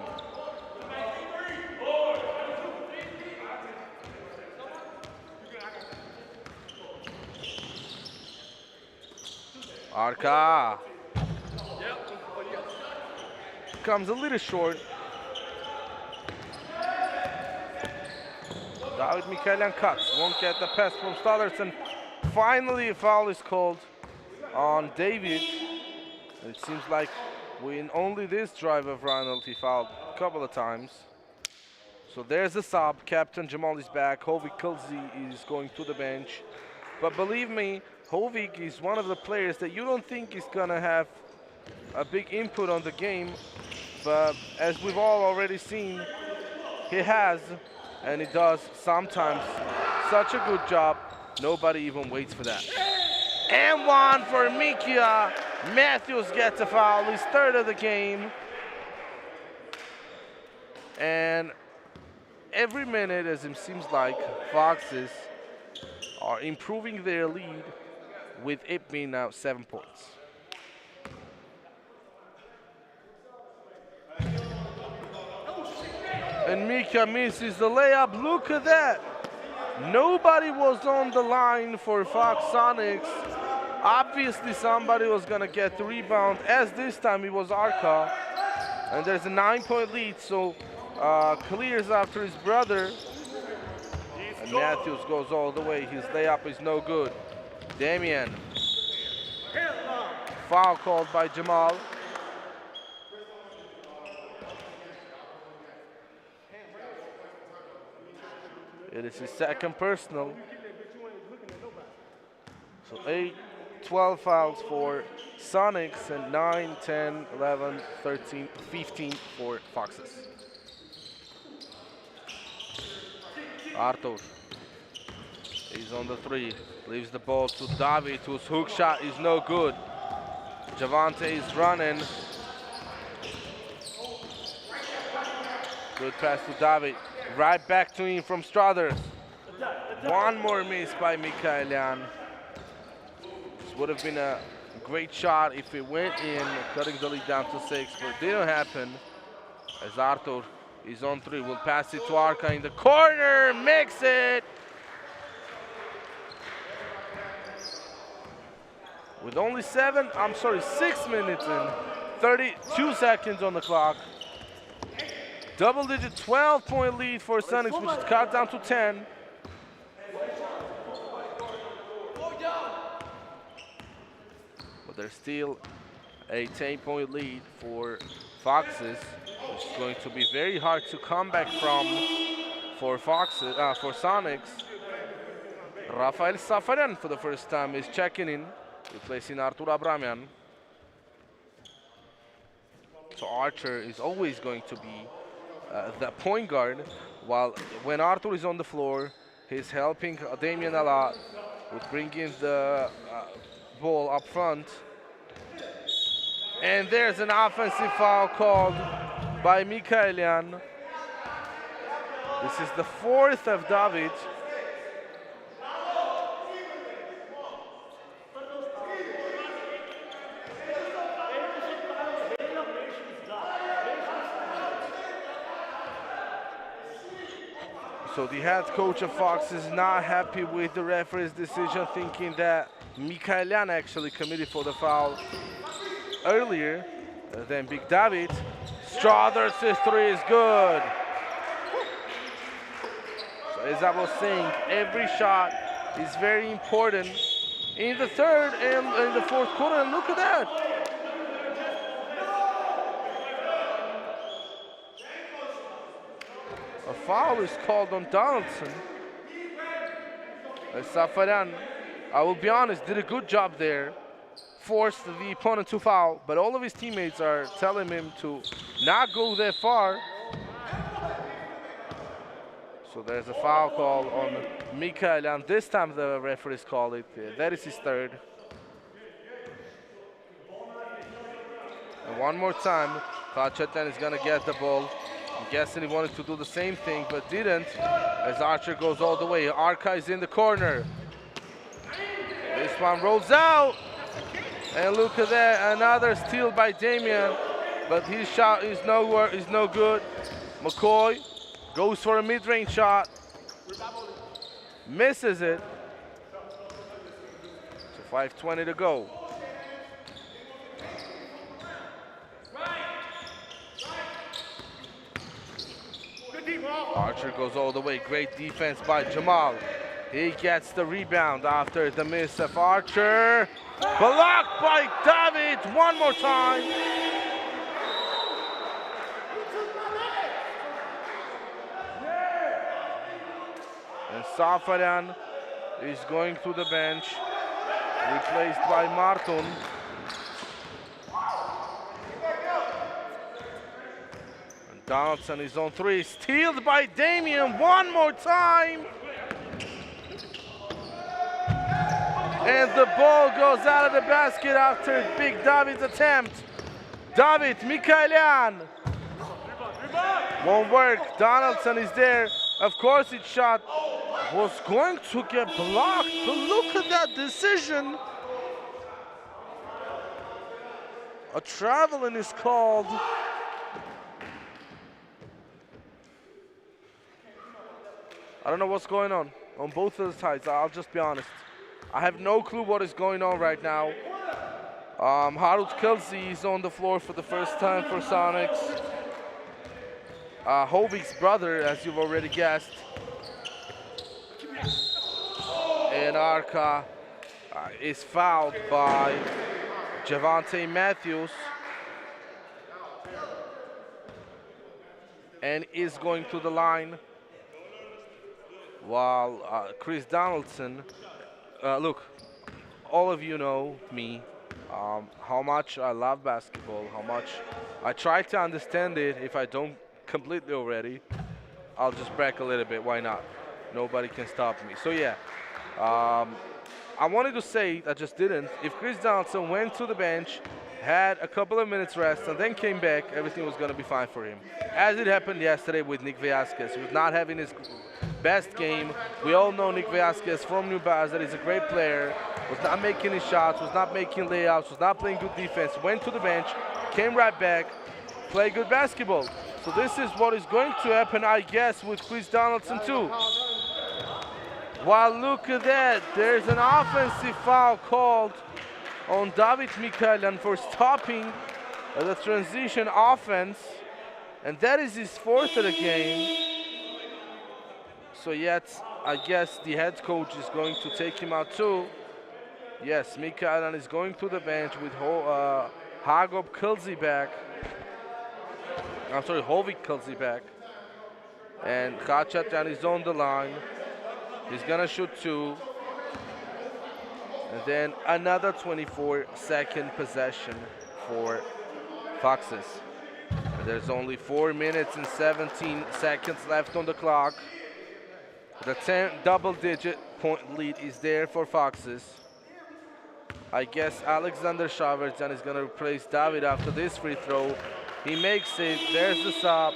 Arca comes a little short. David Mikaelian cuts. Won't get the pass from Struthers. And finally a foul is called on David. It seems like in only this drive of Ronald he fouled a couple of times. So there's a sub. Captain Jamal is back. Hovik Kulzi is going to the bench. But believe me, Hovik is one of the players that you don't think is gonna have a big input on the game. But as we've all already seen, he has, and he does sometimes such a good job. Nobody even waits for that. And one for Mikia. Matthews gets a foul, his third of the game. And every minute, as it seems like, Foxes are improving their lead with it being now 7 points. And Mika misses the layup. Look at that. Nobody was on the line for Fox Sonics. Obviously somebody was gonna get the rebound, as this time it was Arca. And there's a 9-point lead, so clears after his brother. And Matthews goes all the way. His layup is no good. Damian. Foul called by Jamal. It is his second personal. So 8, 12 fouls for Sonics and 9, 10, 11, 13, 15 for Foxes. Arthur is on the 3, leaves the ball to David, whose hook shot is no good. Javante is running. Good pass to David. Right back to him from Struthers. One more miss by Mikaelian. This would have been a great shot if it went in, cutting the lead down to 6, but it didn't happen. As Arthur is on 3, will pass it to Arca in the corner, makes it. With only 6 minutes and 32 seconds on the clock. Double-digit 12-point lead for Sonics, which is cut down to 10. But there's still a 10-point lead for Foxes, which is going to be very hard to come back from for Sonics. Rafael Safarian for the first time is checking in, replacing Artur Abramian. So Archer is always going to be the point guard, while when Arthur is on the floor, he's helping Damian a lot with bringing the ball up front. And there's an offensive foul called by Mikaelian. This is the fourth of David. So the head coach of Fox is not happy with the referee's decision, thinking that Mikaelian actually committed for the foul earlier than Big David. Struthers' three is good. So as I was saying, every shot is very important in the third and in the fourth quarter. And look at that. A foul is called on Donaldson. Safarian, I will be honest, did a good job there. Forced the opponent to foul, but all of his teammates are telling him to not go that far. So there's a foul call on Mikael, and this time the referees call it. That is his third. And one more time, Kachetan is gonna get the ball. I'm guessing he wanted to do the same thing, but didn't, as Archer goes all the way. Arca is in the corner. This one rolls out. And look at that, another steal by Damian, but his shot is no good. McCoy goes for a mid-range shot, misses it. So 5:20 to go. Archer goes all the way, great defense by Jamal. He gets the rebound after the miss of Archer. Blocked by David one more time. And Safarian is going to the bench, replaced by Martin. And Donaldson is on three, stealed by Damian one more time. And the ball goes out of the basket after Big David's attempt. David, Mikaelian. Won't work. Donaldson is there. Of course, his shot was going to get blocked. But look at that decision. A traveling is called. I don't know what's going on both of the sides. I'll just be honest. I have no clue what is going on right now. Harut Kelsey is on the floor for the first time for Sonics. Hovik's brother, as you've already guessed. And Arca is fouled by Javante Matthews. And is going to the line. While Chris Donaldson, look, all of you know me, how much I love basketball, how much I try to understand it. If I don't completely already, I'll just brag a little bit, why not? Nobody can stop me. So yeah, I wanted to say, I just didn't. If Chris Donaldson went to the bench, had a couple of minutes rest, and then came back, everything was going to be fine for him. As it happened yesterday with Nick Velasquez, he was not having his best game. We all know Nick Velasquez from New Balance, that he's a great player, was not making his shots, was not making layups, was not playing good defense, went to the bench, came right back, played good basketball. So this is what is going to happen, I guess, with Chris Donaldson too. Wow, look at that. There's an offensive foul called on David Mikaelian for stopping the transition offense. And that is his fourth of the game. So yet, I guess the head coach is going to take him out too. Yes, Mikaelian is going to the bench with Hagop Kilsey back. I'm sorry, Hovik Kilsey back. And Khachatyan is on the line. He's gonna shoot two. And then another 24-second possession for Foxes. There's only 4 minutes and 17 seconds left on the clock. The 10 double-digit point lead is there for Foxes. I guess Alexander Shaverjan is going to replace David after this free throw. He makes it. There's the sub.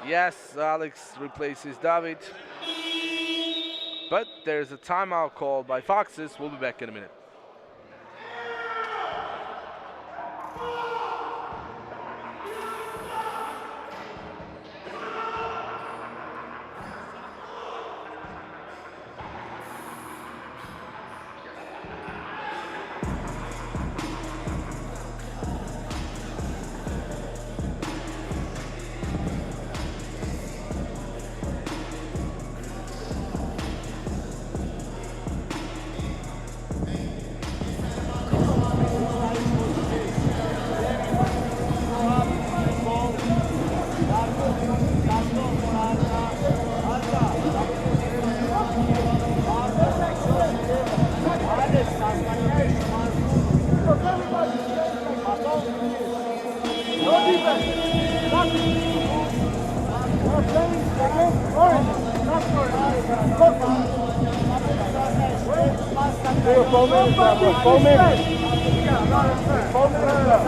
Yes, Alex replaces David. But there's a timeout called by Foxes. We'll be back in a minute. 4 minutes left. 4 minutes. 4 minutes left.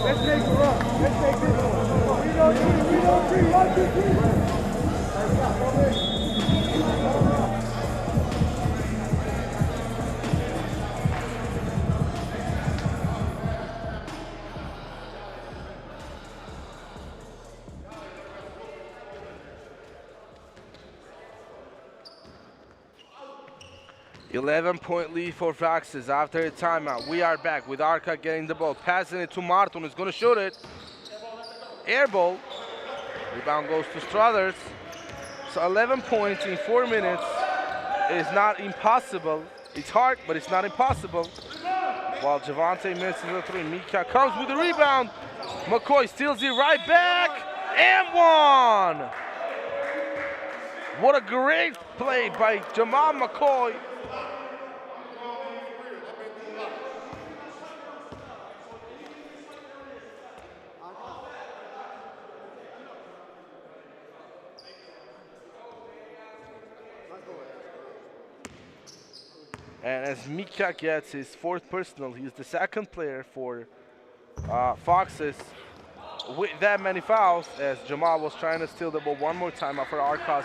Let's take a run. Let's take this one. 3-on-3, 1, 2, 3. Let's go. 4 minutes. 11-point lead for Foxes after a timeout. We are back with Arka getting the ball, passing it to Martin, who's going to shoot it. Air ball. Rebound goes to Struthers. So 11 points in 4 minutes is not impossible. It's hard, but it's not impossible. While Javante misses the three, Mika comes with the rebound. McCoy steals it right back, and one. What a great play by Jamal McCoy. And as Mika gets his fourth personal, he's the second player for Foxes with that many fouls, as Jamal was trying to steal the ball one more time after Arka's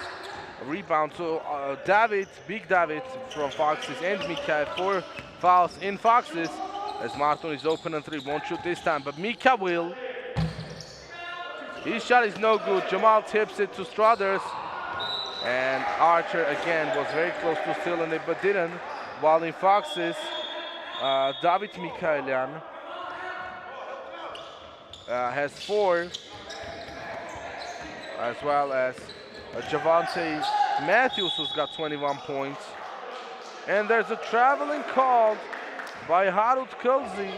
rebound. So David, Big David from Foxes and Mika have 4 fouls in Foxes, as Martin is open and 3, won't shoot this time, but Mika will. His shot is no good. Jamal tips it to Struthers, and Archer again was very close to stealing it but didn't. While in Foxes, David Mikaelian has 4, as well as Javante Matthews, who's got 21 points. And there's a traveling called by Harut Kölzi.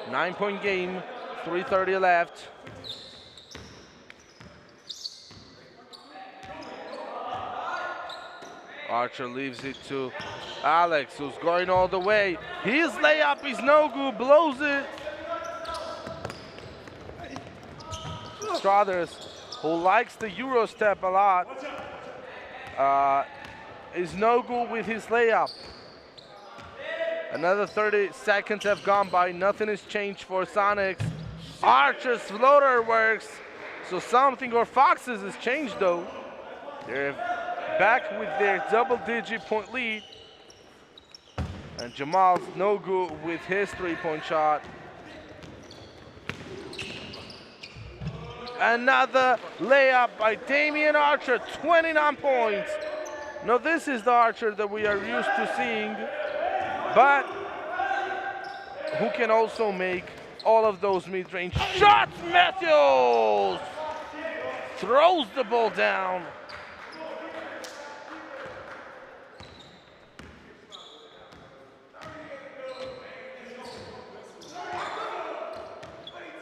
Nine-point game, 3:30 left. Archer leaves it to Alex, who's going all the way. His layup is no good, blows it. Struthers, who likes the Euro step a lot, is no good with his layup. Another 30 seconds have gone by. Nothing has changed for Sonics. Archer's floater works. So something for Foxes has changed though. They're back with their double-digit point lead. And Jamal's no good with his three-point shot. Another layup by Damian Archer, 29 points. Now this is the Archer that we are used to seeing, but who can also make all of those mid-range shots. Matthews throws the ball down.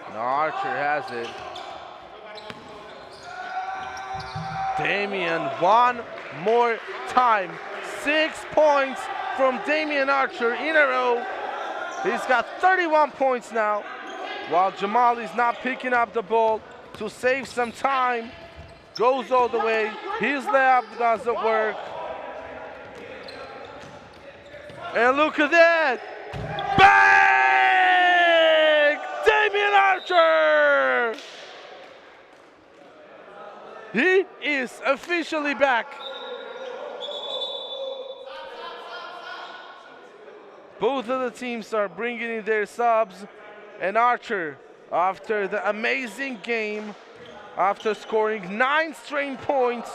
Now Archer has it. Damian one more time. 6 points, from Damian Archer in a row. He's got 31 points now, while Jamal is not picking up the ball to save some time. Goes all the way. His layup doesn't work. And look at that! Bang! Damian Archer! He is officially back. Both of the teams are bringing in their subs, and Archer, after the amazing game, after scoring 9 straight points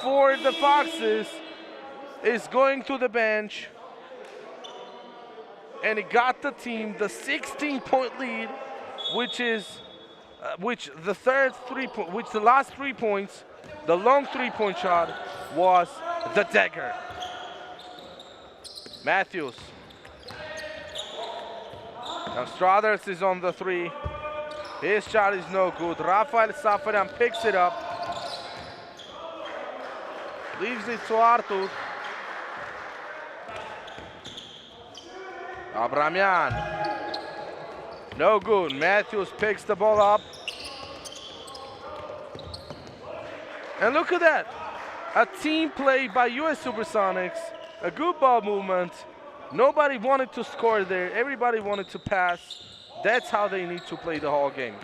for the Foxes, is going to the bench, and he got the team the 16-point lead, which the last 3 points, the long 3-point shot, was the dagger. Matthews. Now Strathers is on the 3. His shot is no good. Rafael Safarian picks it up. Leaves it to Artur. Abramian. No good. Matthews picks the ball up. And look at that. A team play by US Supersonics. A good ball movement. Nobody wanted to score there. Everybody wanted to pass. That's how they need to play the whole game.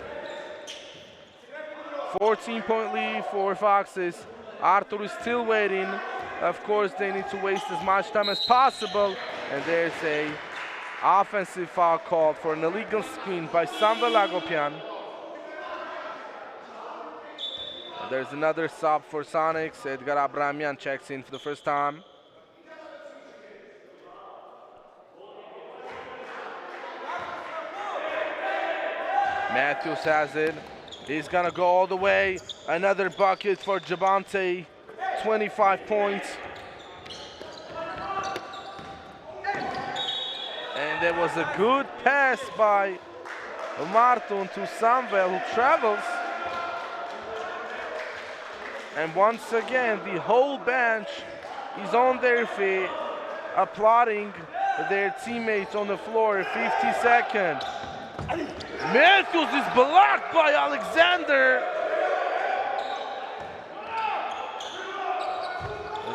14-point lead for Foxes. Artur is still waiting. Of course, they need to waste as much time as possible. And there's a offensive foul called for an illegal screen by Samvel Agopian. And there's another sub for Sonics. Edgar Abramian checks in for the first time. Matthews has it. He's gonna go all the way. Another bucket for Javante. 25 points. And there was a good pass by Marton to Samvel, who travels. And once again, the whole bench is on their feet, applauding their teammates on the floor. 50 seconds. Matthews is blocked by Alexander.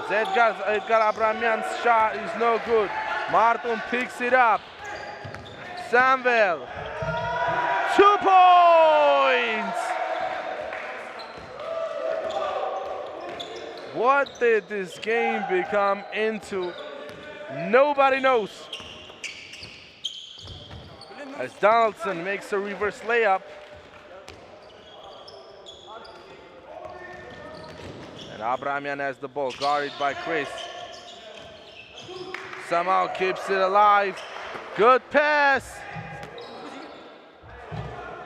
Edgar Abramian's shot is no good. Marton picks it up. Samvel. 2 points! What did this game become into? Nobody knows. As Donaldson makes a reverse layup. And Abramian has the ball, guarded by Chris. Somehow keeps it alive. Good pass.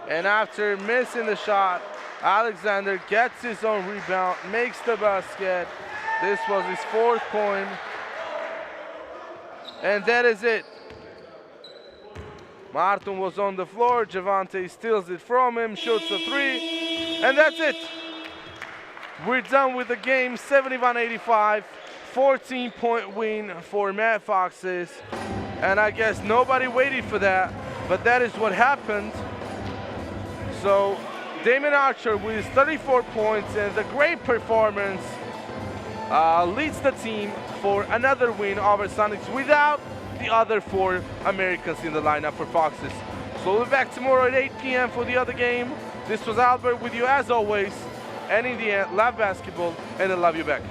And after missing the shot, Alexander gets his own rebound, makes the basket. This was his 4th point. And that is it. Marton was on the floor. Javante steals it from him, shoots a 3. And that's it. We're done with the game, 71-85. 14-point win for Mad Foxes. And I guess nobody waited for that, but that is what happened. So Damian Archer with 34 points and the great performance leads the team for another win over Sonics without the other 4 Americans in the lineup for Foxes. So we'll be back tomorrow at 8 p.m. for the other game. This was Albert with you as always. And in the end, love basketball and I love you back.